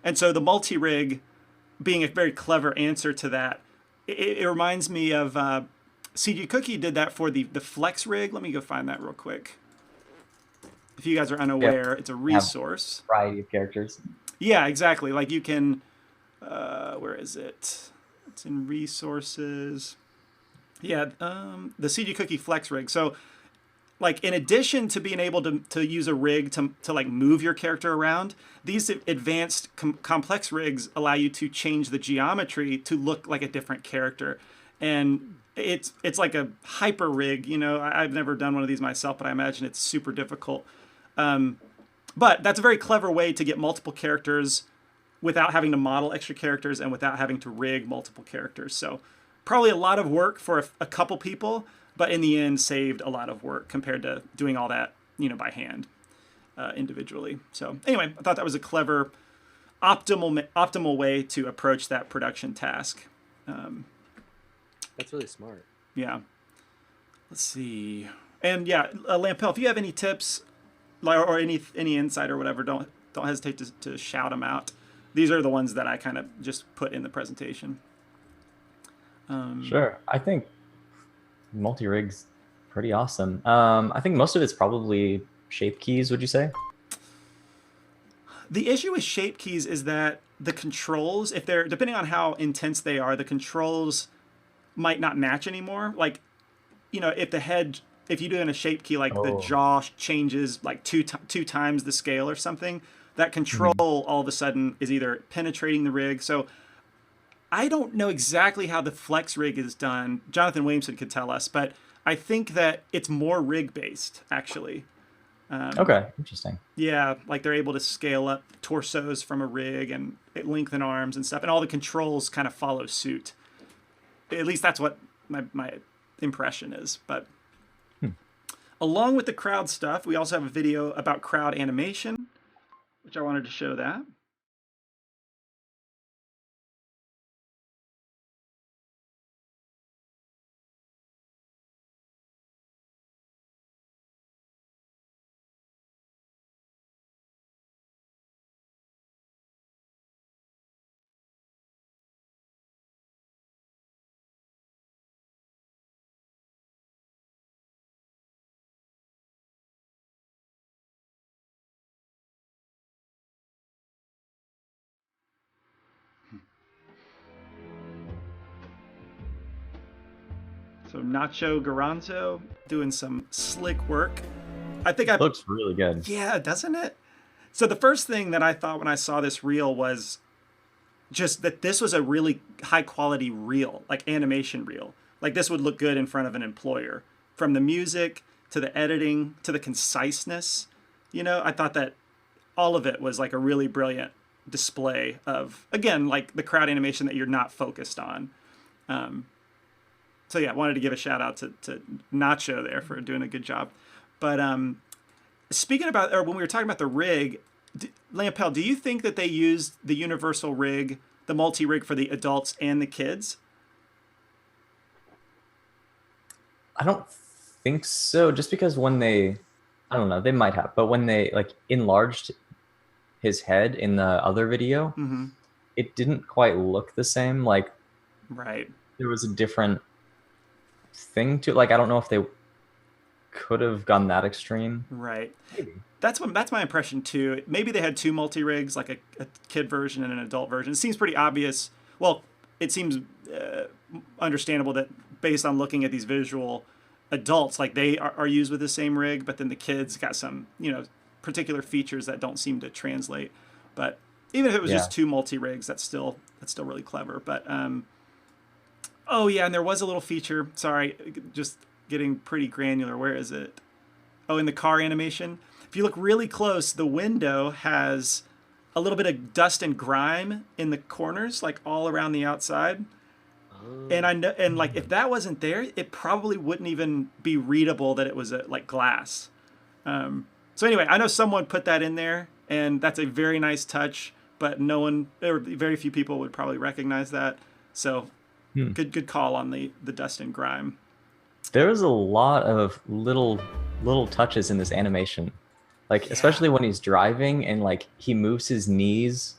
Speaker 1: And so the multi-rig being a very clever answer to that, it reminds me of CG Cookie did that for the Flex rig. Let me go find that real quick. If you guys are unaware, it's a resource.
Speaker 3: Variety of characters.
Speaker 1: Yeah, exactly. Like you can, where is it? It's in resources. Yeah, the CG Cookie Flex rig. So like in addition to being able to use a rig to like move your character around, these advanced complex rigs allow you to change the geometry to look like a different character. And it's like a hyper rig. You know, I've never done one of these myself, but I imagine it's super difficult. But that's a very clever way to get multiple characters without having to model extra characters and without having to rig multiple characters. So probably a lot of work for a couple people, but in the end saved a lot of work compared to doing all that, you know, by hand individually. So anyway, I thought that was a clever, optimal way to approach that production task.
Speaker 2: That's really smart.
Speaker 1: Yeah. Let's see. And yeah, Lampel, if you have any tips or any insight or whatever, don't hesitate to shout them out. These are the ones that I kind of just put in the presentation.
Speaker 3: Sure. I think multi-rig's pretty awesome. I think most of it's probably shape keys, would you say?
Speaker 1: The issue with shape keys is that the controls, if they're, depending on how intense they are, the controls might not match anymore. Like, you know, if you do in a shape key, like the jaw changes like two times the scale or something, that control all of a sudden is either penetrating the rig. So I don't know exactly how the flex rig is done. Jonathan Williamson could tell us, but I think that it's more rig based actually.
Speaker 3: Okay, interesting.
Speaker 1: Yeah, like they're able to scale up torsos from a rig and lengthen arms and stuff, and all the controls kind of follow suit. At least that's what my impression is. But along with the crowd stuff, we also have a video about crowd animation, which I wanted to show that. So Nacho Garanzo doing some slick work. I think it
Speaker 3: looks really good.
Speaker 1: Yeah, doesn't it? So the first thing that I thought when I saw this reel was just that this was a really high quality reel, like animation reel. Like this would look good in front of an employer. From the music to the editing to the conciseness, you know, I thought that all of it was like a really brilliant display of, again, like the crowd animation that you're not focused on. So yeah, I wanted to give a shout out to Nacho there for doing a good job. But speaking about, or when we were talking about the rig, Lampel, do you think that they used the universal rig, the multi-rig for the adults and the kids?
Speaker 3: I don't think so, just because when I don't know, they might have, but when they like enlarged his head in the other video, it didn't quite look the same. Like,
Speaker 1: right,
Speaker 3: there was a different thing to it. Like, I don't know if they could have gone that extreme.
Speaker 1: Right.
Speaker 3: Maybe.
Speaker 1: That's my impression too. Maybe they had two multi-rigs, like a kid version and an adult version. It seems pretty obvious. Well, it seems understandable that based on looking at these visual adults, like they are used with the same rig, but then the kids got some, you know, particular features that don't seem to translate. But even if it was just two multi-rigs, that's still really clever. But oh yeah, and there was a little feature. Sorry, just getting pretty granular. Where is it? Oh, in the car animation. If you look really close, the window has a little bit of dust and grime in the corners, like all around the outside. And I know, and like if that wasn't there, it probably wouldn't even be readable that it was like glass. So anyway, I know someone put that in there, and that's a very nice touch. But no one, or very few people, would probably recognize that. So good call on the dust and grime.
Speaker 3: There's a lot of little touches in this animation, like especially when he's driving and like he moves his knees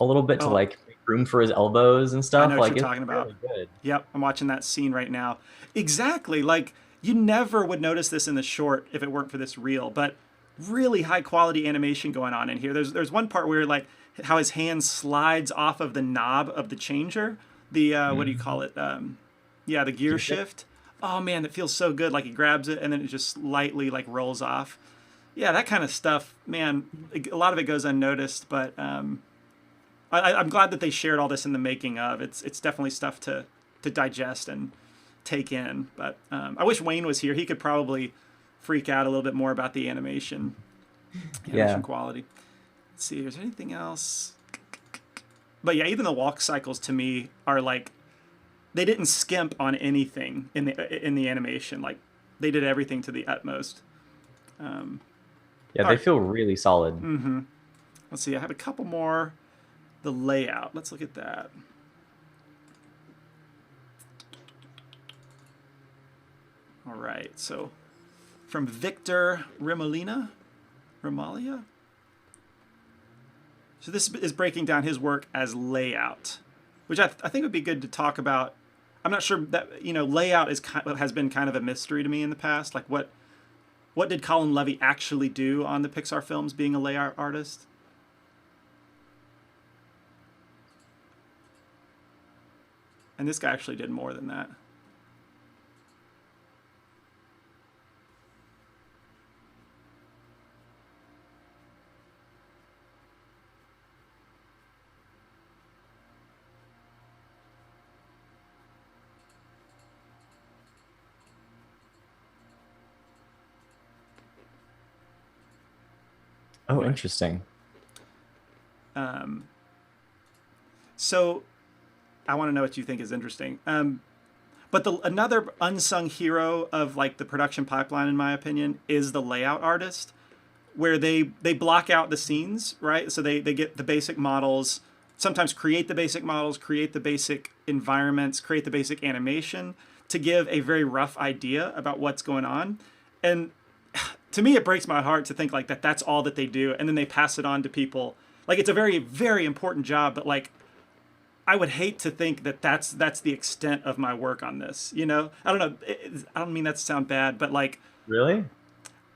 Speaker 3: a little bit to like make room for his elbows and stuff.
Speaker 1: I know what
Speaker 3: like
Speaker 1: you're talking about.
Speaker 3: Really good.
Speaker 1: Yep, I'm watching that scene right now. Exactly, like you never would notice this in the short if it weren't for this reel, but really high quality animation going on in here. There's one part where like how his hand slides off of the knob of the changer, the what do you call it? The gear shift. Oh man, that feels so good. Like he grabs it and then it just lightly like rolls off. Yeah, that kind of stuff, man. A lot of it goes unnoticed, but I'm glad that they shared all this in the making of. It's definitely stuff to digest and take in. But I wish Wayne was here. He could probably freak out a little bit more about the animation quality. Let's see, is there anything else? But yeah, even the walk cycles to me are like, they didn't skimp on anything in the animation. Like, they did everything to the utmost.
Speaker 3: They feel really solid.
Speaker 1: Mm-hmm. Let's see, I have a couple more. The layout, let's look at that. All right, so from Victor Remalia. So this is breaking down his work as layout, which I think would be good to talk about. I'm not sure that, layout has been kind of a mystery to me in the past. Like, what did Colin Levy actually do on the Pixar films, being a layout artist? And this guy actually did more than that.
Speaker 3: Oh, interesting.
Speaker 1: So I want to know what you think is interesting. But another unsung hero of like the production pipeline, in my opinion, is the layout artist, where they block out the scenes, right? So they get the basic models, sometimes create the basic models, create the basic environments, create the basic animation to give a very rough idea about what's going on. And to me, it breaks my heart to think like that's all that they do, and then they pass it on to people. Like, it's a very, very important job, but like, I would hate to think that's the extent of my work on this. I don't know. I don't mean that to sound bad, but like,
Speaker 3: really,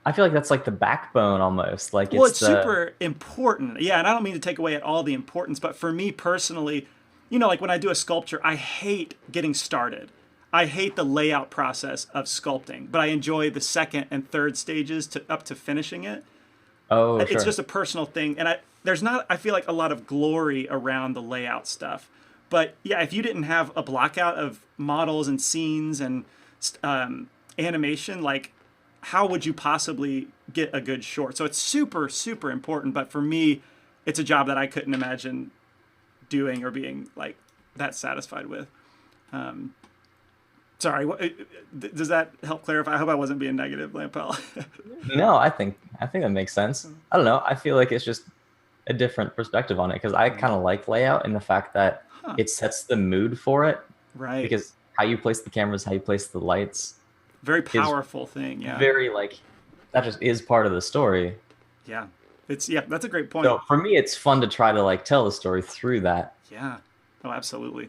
Speaker 3: I feel like that's like the backbone almost. Like,
Speaker 1: it's super important. Yeah, and I don't mean to take away at all the importance, but for me personally, like when I do a sculpture, I hate getting started. I hate the layout process of sculpting, but I enjoy the second and third stages up to finishing it.
Speaker 3: Oh,
Speaker 1: it's
Speaker 3: sure.
Speaker 1: just a personal thing, and I feel like a lot of glory around the layout stuff. But yeah, if you didn't have a blockout of models and scenes and animation, like, how would you possibly get a good short? So it's super, super important. But for me, it's a job that I couldn't imagine doing or being like that satisfied with. Sorry, does that help clarify? I hope I wasn't being negative, Lampel.
Speaker 3: No, I think that makes sense. I don't know. I feel like it's just a different perspective on it, because I kind of like layout in the fact that it sets the mood for it.
Speaker 1: Right.
Speaker 3: Because how you place the cameras, how you place the lights.
Speaker 1: Very powerful thing, yeah.
Speaker 3: Very, like, that just is part of the story.
Speaker 1: Yeah. That's a great point.
Speaker 3: So for me, it's fun to try to like tell the story through that.
Speaker 1: Yeah. Oh, absolutely.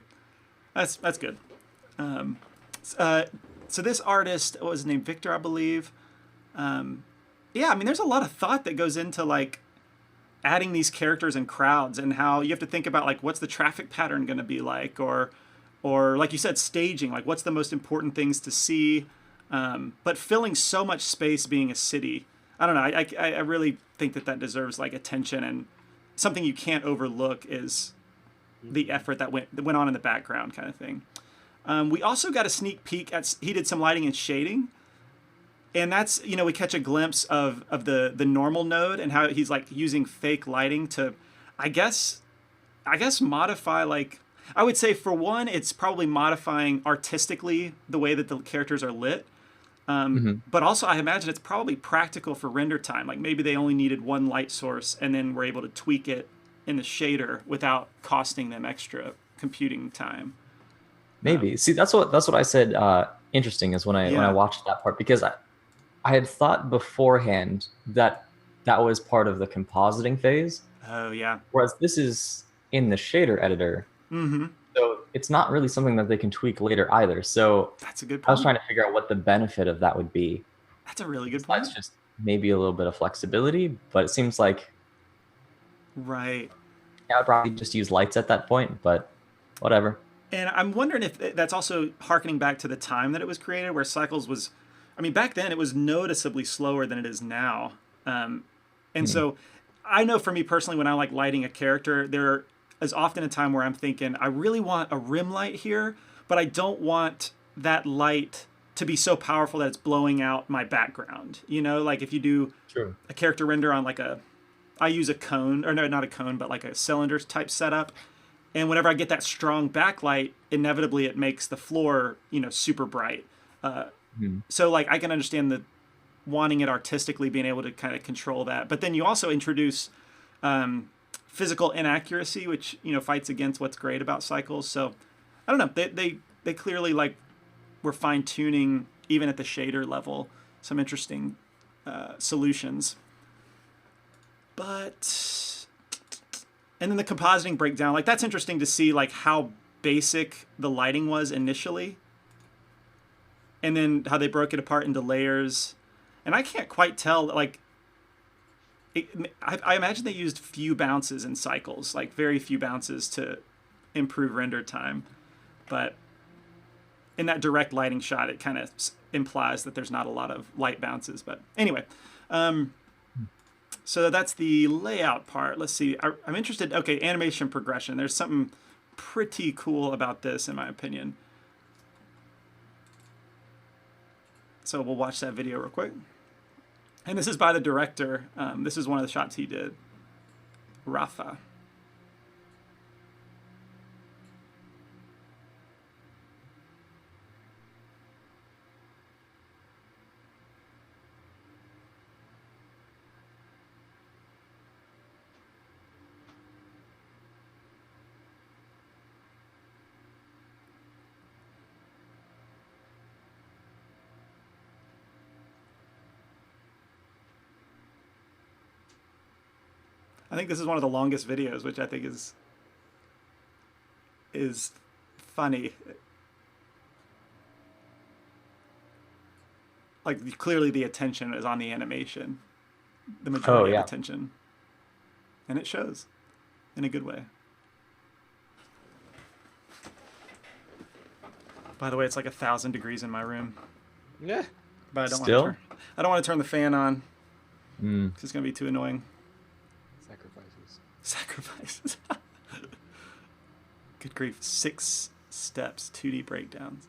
Speaker 1: That's good. So this artist, what was his name? Victor, I believe. Yeah, I mean, there's a lot of thought that goes into like adding these characters and crowds, and how you have to think about like what's the traffic pattern going to be like, or like you said, staging, like what's the most important things to see, but filling so much space being a city. I don't know. I really think that deserves like attention, and something you can't overlook is the effort that went on in the background, kind of thing. We also got a sneak peek he did some lighting and shading, and that's, we catch a glimpse of the normal node and how he's like using fake lighting to, I guess modify, like, I would say for one, it's probably modifying artistically the way that the characters are lit. But also I imagine it's probably practical for render time. Like maybe they only needed one light source and then were able to tweak it in the shader without costing them extra computing time.
Speaker 3: Maybe. See, that's what I said. Interesting is when I watched that part, because I had thought beforehand that was part of the compositing phase.
Speaker 1: Oh yeah.
Speaker 3: Whereas this is in the shader editor.
Speaker 1: Mm-hmm.
Speaker 3: So it's not really something that they can tweak later either. So
Speaker 1: that's a good point.
Speaker 3: I was trying to figure out what the benefit of that would be.
Speaker 1: That's a really good point.
Speaker 3: That's just maybe a little bit of flexibility, but it seems like
Speaker 1: right.
Speaker 3: Yeah, I'd probably just use lights at that point, but whatever.
Speaker 1: And I'm wondering if that's also harkening back to the time that it was created, where Cycles was, I mean, back then it was noticeably slower than it is now. So I know for me personally, when I like lighting a character, there is often a time where I'm thinking, I really want a rim light here, but I don't want that light to be so powerful that it's blowing out my background. You know, like if you do
Speaker 3: True.
Speaker 1: a character render on like I use a cone, or no, not a cone, but like a cylinder type setup. And whenever I get that strong backlight, inevitably it makes the floor, you know, super bright. So like I can understand the wanting it artistically, being able to kind of control that. But then you also introduce physical inaccuracy, which, you know, fights against what's great about cycles. So I don't know. They clearly like were fine tuning even at the shader level some interesting solutions. But and then the compositing breakdown, like that's interesting to see like how basic the lighting was initially, and then how they broke it apart into layers. And I can't quite tell, like, I imagine they used few bounces in cycles, like very few bounces to improve render time. But in that direct lighting shot, it kind of implies that there's not a lot of light bounces. But anyway, so that's the layout part. Let's see. I'm interested. Okay, animation progression. There's something pretty cool about this, in my opinion. So we'll watch that video real quick. And this is by the director. This is one of the shots he did. Rafa. I think this is one of the longest videos, which I think is funny. Like clearly the attention is on the animation, the majority of attention, and it shows in a good way. By the way, it's like 1,000 degrees in my room.
Speaker 2: Yeah,
Speaker 1: but I don't want to turn the fan on. Because it's gonna be too annoying. Sacrifices. Good grief. 6 steps, 2D breakdowns.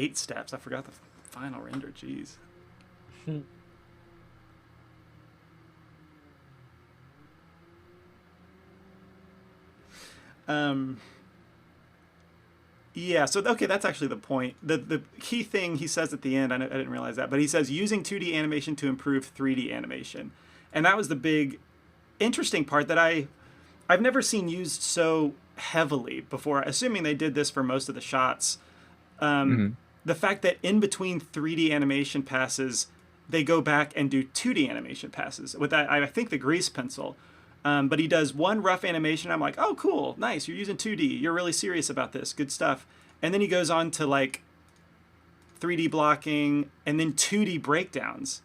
Speaker 1: Eight steps. I forgot the final render. Jeez. Yeah. So okay, that's actually the point. The key thing he says at the end. I didn't realize that, but he says using 2D animation to improve 3D animation, and that was the big, interesting part that I've never seen used so heavily before. Assuming they did this for most of the shots. The fact that in between 3D animation passes, they go back and do 2D animation passes with that, I think the grease pencil. But he does one rough animation. I'm like, oh, cool, nice. You're using 2D. You're really serious about this. Good stuff. And then he goes on to like 3D blocking and then 2D breakdowns,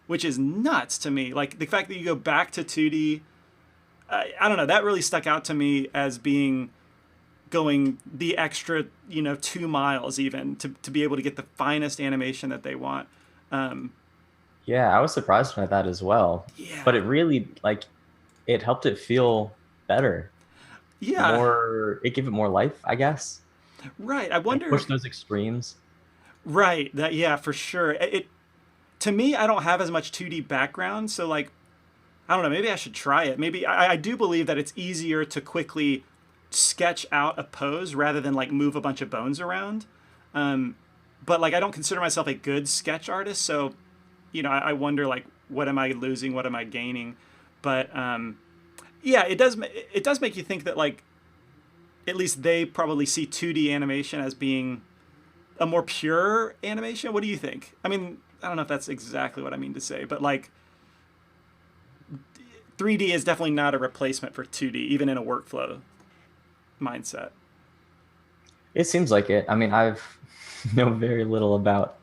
Speaker 1: which is nuts to me. Like the fact that you go back to 2D, I don't know. That really stuck out to me as being going the extra, 2 miles even to be able to get the finest animation that they want.
Speaker 3: Yeah, I was surprised by that as well.
Speaker 1: Yeah.
Speaker 3: But it really, like, it helped it feel better.
Speaker 1: Yeah.
Speaker 3: It gave it more life, I guess.
Speaker 1: Right. I wonder.
Speaker 3: Push those extremes.
Speaker 1: Right. That, yeah, for sure. To me, I don't have as much 2D background, so like, I don't know. Maybe I should try it. Maybe I do believe that it's easier to quickly sketch out a pose rather than like move a bunch of bones around. But like I don't consider myself a good sketch artist, so I wonder like what am I losing, what am I gaining? But yeah, it does make you think that like at least they probably see 2D animation as being a more pure animation. What do you think? I mean, I don't know if that's exactly what I mean to say, but like 3D is definitely not a replacement for 2D, even in a workflow mindset.
Speaker 3: It seems like it. I mean, I've know very little about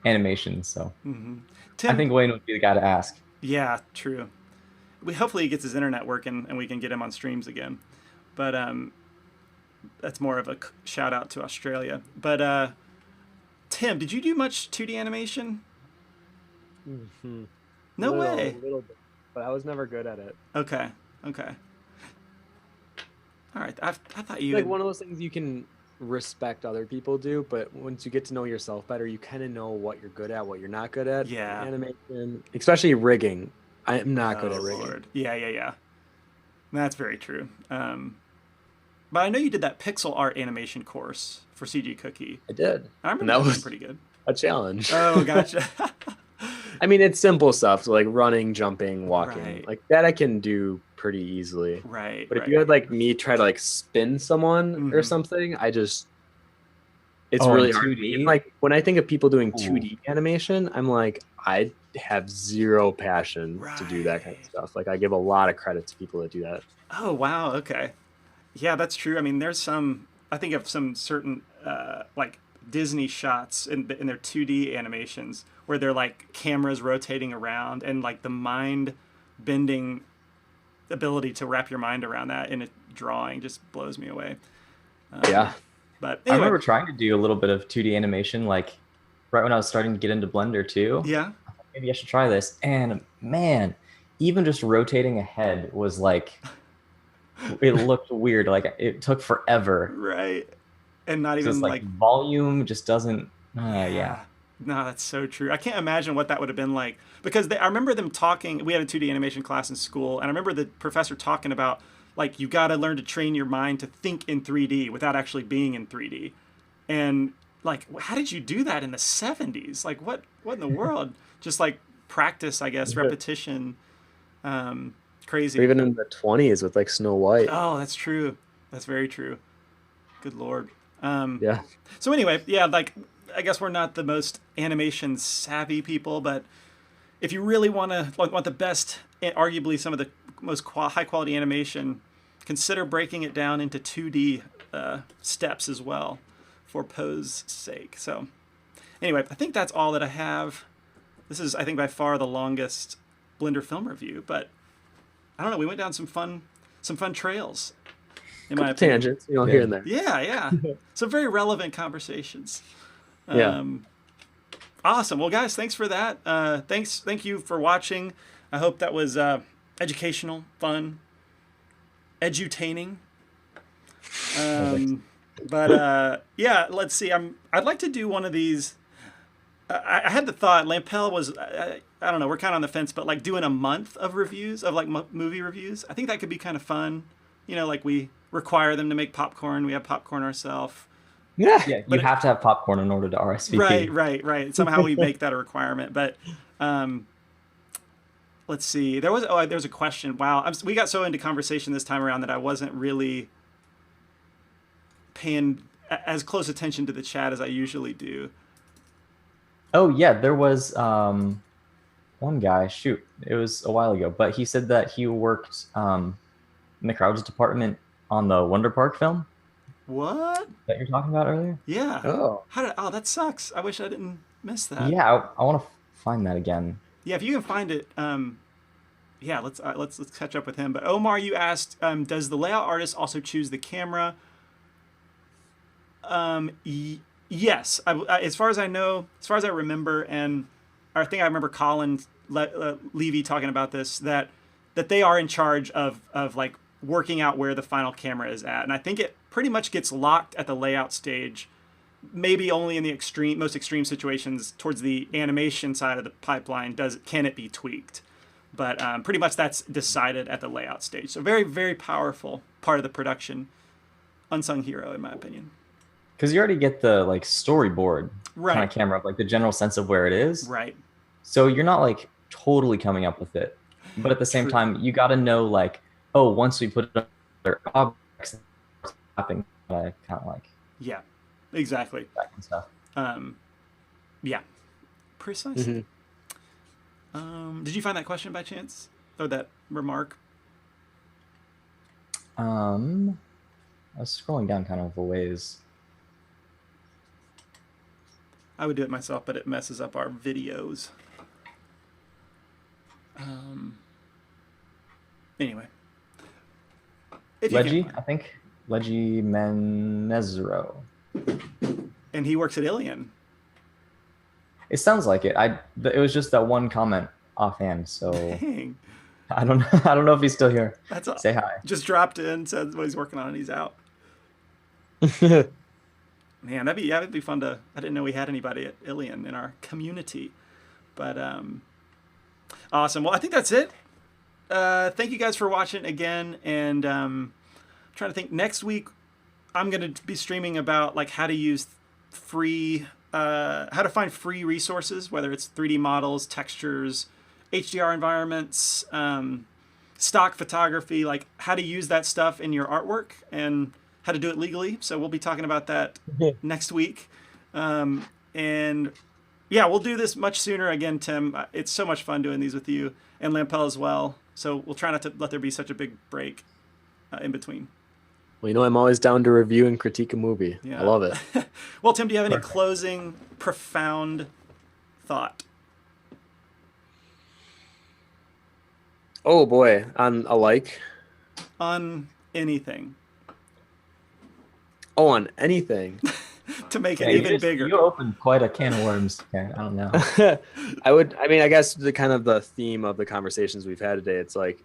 Speaker 3: animation, so
Speaker 1: Mm-hmm.
Speaker 3: I
Speaker 1: Tim,
Speaker 3: think Wayne would be the guy to ask.
Speaker 1: yeah, true. Hopefully he gets his internet working and we can get him on streams again. But that's more of a shout out to Australia. But Tim, did you do much 2D animation?
Speaker 2: Mm-hmm.
Speaker 1: No way.
Speaker 2: Little bit, but I was never good at it.
Speaker 1: Okay. Okay. All right. I thought you
Speaker 2: Like
Speaker 1: had...
Speaker 2: one of those things you can respect other people do, but once you get to know yourself better, you kind of know what you're good at, what you're not good at.
Speaker 1: Yeah.
Speaker 2: Animation, especially rigging. I am not good at rigging.
Speaker 1: Lord. Yeah. That's very true. But I know you did that pixel art animation course for CG Cookie.
Speaker 2: I did.
Speaker 1: I remember
Speaker 2: And
Speaker 1: that
Speaker 2: that
Speaker 1: was
Speaker 2: was
Speaker 1: pretty good.
Speaker 2: a challenge.
Speaker 1: Oh, gotcha.
Speaker 2: I mean, it's simple stuff, so like running, jumping, walking,
Speaker 1: Right.
Speaker 2: like that I can do pretty easily.
Speaker 1: Right.
Speaker 2: But
Speaker 1: right.
Speaker 2: if you had like me try to like spin someone or
Speaker 1: Mhm.
Speaker 2: something, it's
Speaker 3: Oh,
Speaker 2: really
Speaker 3: in
Speaker 2: hard.
Speaker 3: 2D?
Speaker 2: Even, like when I think of people doing
Speaker 3: Ooh.
Speaker 2: 2D animation, I'm like, I have zero passion to do that kind of
Speaker 1: Right.
Speaker 2: stuff. Like I give a lot of credit to people that do that.
Speaker 1: Oh, wow. Okay. Yeah, that's true. I mean, there's some, I think of some certain, like Disney shots in their 2D animations where they're like cameras rotating around and like the mind bending ability to wrap your mind around that in a drawing just blows me away.
Speaker 2: Yeah.
Speaker 1: But
Speaker 3: I
Speaker 1: anyway,
Speaker 3: remember trying to do a little bit of 2D animation, like right when I was starting to get into Blender too.
Speaker 1: yeah.
Speaker 3: Maybe I should try this. And man, even just rotating a head was like, it looked weird. Like it took forever.
Speaker 1: Right. And not
Speaker 3: So
Speaker 1: even
Speaker 3: it's
Speaker 1: like,
Speaker 3: like volume just doesn't. Yeah.
Speaker 1: No, that's so true. I can't imagine what that would have been like because I remember them talking. We had a 2D animation class in school, and I remember the professor talking about like you got to learn to train your mind to think in 3D without actually being in 3D. And like, how did you do that in the 70s? Like, what in the world? Just like practice, I guess, repetition. Crazy.
Speaker 2: Or even in the 20s with like Snow White.
Speaker 1: Oh, that's true. That's very true. Good Lord.
Speaker 2: Yeah.
Speaker 1: So anyway, yeah, like I guess we're not the most animation savvy people, but if you really want the best, arguably some of the most high quality animation, consider breaking it down into 2D steps as well, for Poe's sake. So anyway, I think that's all that I have. This is, I think, by far the longest Blender film review, but I don't know. We went down some fun trails. In my opinion.
Speaker 2: Tangents, here and there.
Speaker 1: Yeah. Some very relevant conversations.
Speaker 2: Yeah.
Speaker 1: Awesome. Well, guys, thanks for that. Thank you for watching. I hope that was educational, fun, edutaining. But yeah, let's see. I'd like to do one of these. I had the thought. Lampel was. I don't know. We're kind of on the fence, but like doing a month of reviews of like movie reviews. I think that could be kind of fun. Like we require them to make popcorn. We have popcorn ourselves.
Speaker 2: Yeah.
Speaker 3: You have to have popcorn in order to RSVP.
Speaker 1: Right. Somehow we make that a requirement. But let's see. There was a question. Wow, we got so into conversation this time around that I wasn't really paying as close attention to the chat as I usually do.
Speaker 3: Oh yeah, there was one guy. Shoot, it was a while ago, but he said that he worked in the crowds department on the Wonder Park film.
Speaker 1: What?
Speaker 3: That you're talking about earlier?
Speaker 1: Yeah.
Speaker 2: Oh.
Speaker 1: That sucks. I wish I didn't miss that.
Speaker 3: Yeah, I want to find that again.
Speaker 1: Yeah, if you can find it, yeah, let's catch up with him. But Omar, you asked, does the layout artist also choose the camera? Yes. As far as I know, as far as I remember, and I think I remember Colin Levy talking about this, that they are in charge of like working out where the final camera is at. And I think it pretty much gets locked at the layout stage, maybe only in the most extreme situations towards the animation side of the pipeline can it be tweaked. But pretty much that's decided at the layout stage. So very, very powerful part of the production. Unsung hero, in my opinion.
Speaker 3: Because you already get the like storyboard kind
Speaker 1: Right.
Speaker 3: of camera, like the general sense of where it is.
Speaker 1: Right.
Speaker 3: So you're not like totally coming up with it. But at the same
Speaker 1: True.
Speaker 3: time, you got to know like, oh, once we put it other objects happening, I kind of like
Speaker 1: Yeah, exactly.
Speaker 3: that kind of stuff.
Speaker 1: Yeah, precisely.
Speaker 2: Mhm.
Speaker 1: Did you find that question by chance, or that remark?
Speaker 3: I was scrolling down kind of a ways.
Speaker 1: I would do it myself, but it messes up our videos. Anyway.
Speaker 3: Leggy, I think. Leggy Menezro.
Speaker 1: And he works at Ilion.
Speaker 3: It sounds like it. It was just that one comment offhand, so
Speaker 1: Dang.
Speaker 3: I don't know if he's still here. Say hi.
Speaker 1: Just dropped in, said what he's working on, and he's out. Man, that'd be fun to. I didn't know we had anybody at Ilion in our community, but awesome. Well, I think that's it. Thank you guys for watching again, and trying to think. Next week, I'm gonna be streaming about like how to use how to find free resources, whether it's 3D models, textures, HDR environments, stock photography, like how to use that stuff in your artwork and how to do it legally. So we'll be talking about that next week. And yeah, we'll do this much sooner again, Tim. It's so much fun doing these with you and Lampel as well. So we'll try not to let there be such a big break in between.
Speaker 2: Well, I'm always down to review and critique a movie. Yeah. I love it.
Speaker 1: Well, Tim, do you have any closing profound thought?
Speaker 2: Oh boy, on alike?
Speaker 1: On anything.
Speaker 2: Oh, on anything.
Speaker 1: To make it even bigger.
Speaker 3: You opened quite a can of worms. Okay, I don't know.
Speaker 2: I guess the kind of the theme of the conversations we've had today, it's like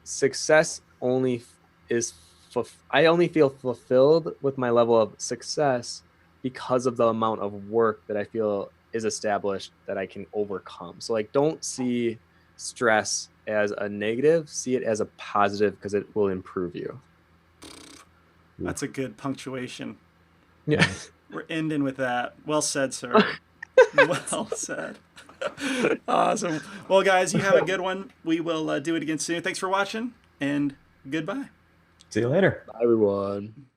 Speaker 2: success only is I only feel fulfilled with my level of success because of the amount of work that I feel is established that I can overcome. So like, don't see stress as a negative, see it as a positive because it will improve you.
Speaker 1: That's a good punctuation.
Speaker 2: Yeah.
Speaker 1: We're ending with that. Well said, sir. Well said. Awesome. Well, guys, you have a good one. We will do it again soon. Thanks for watching, and goodbye.
Speaker 3: See you later.
Speaker 2: Bye, everyone.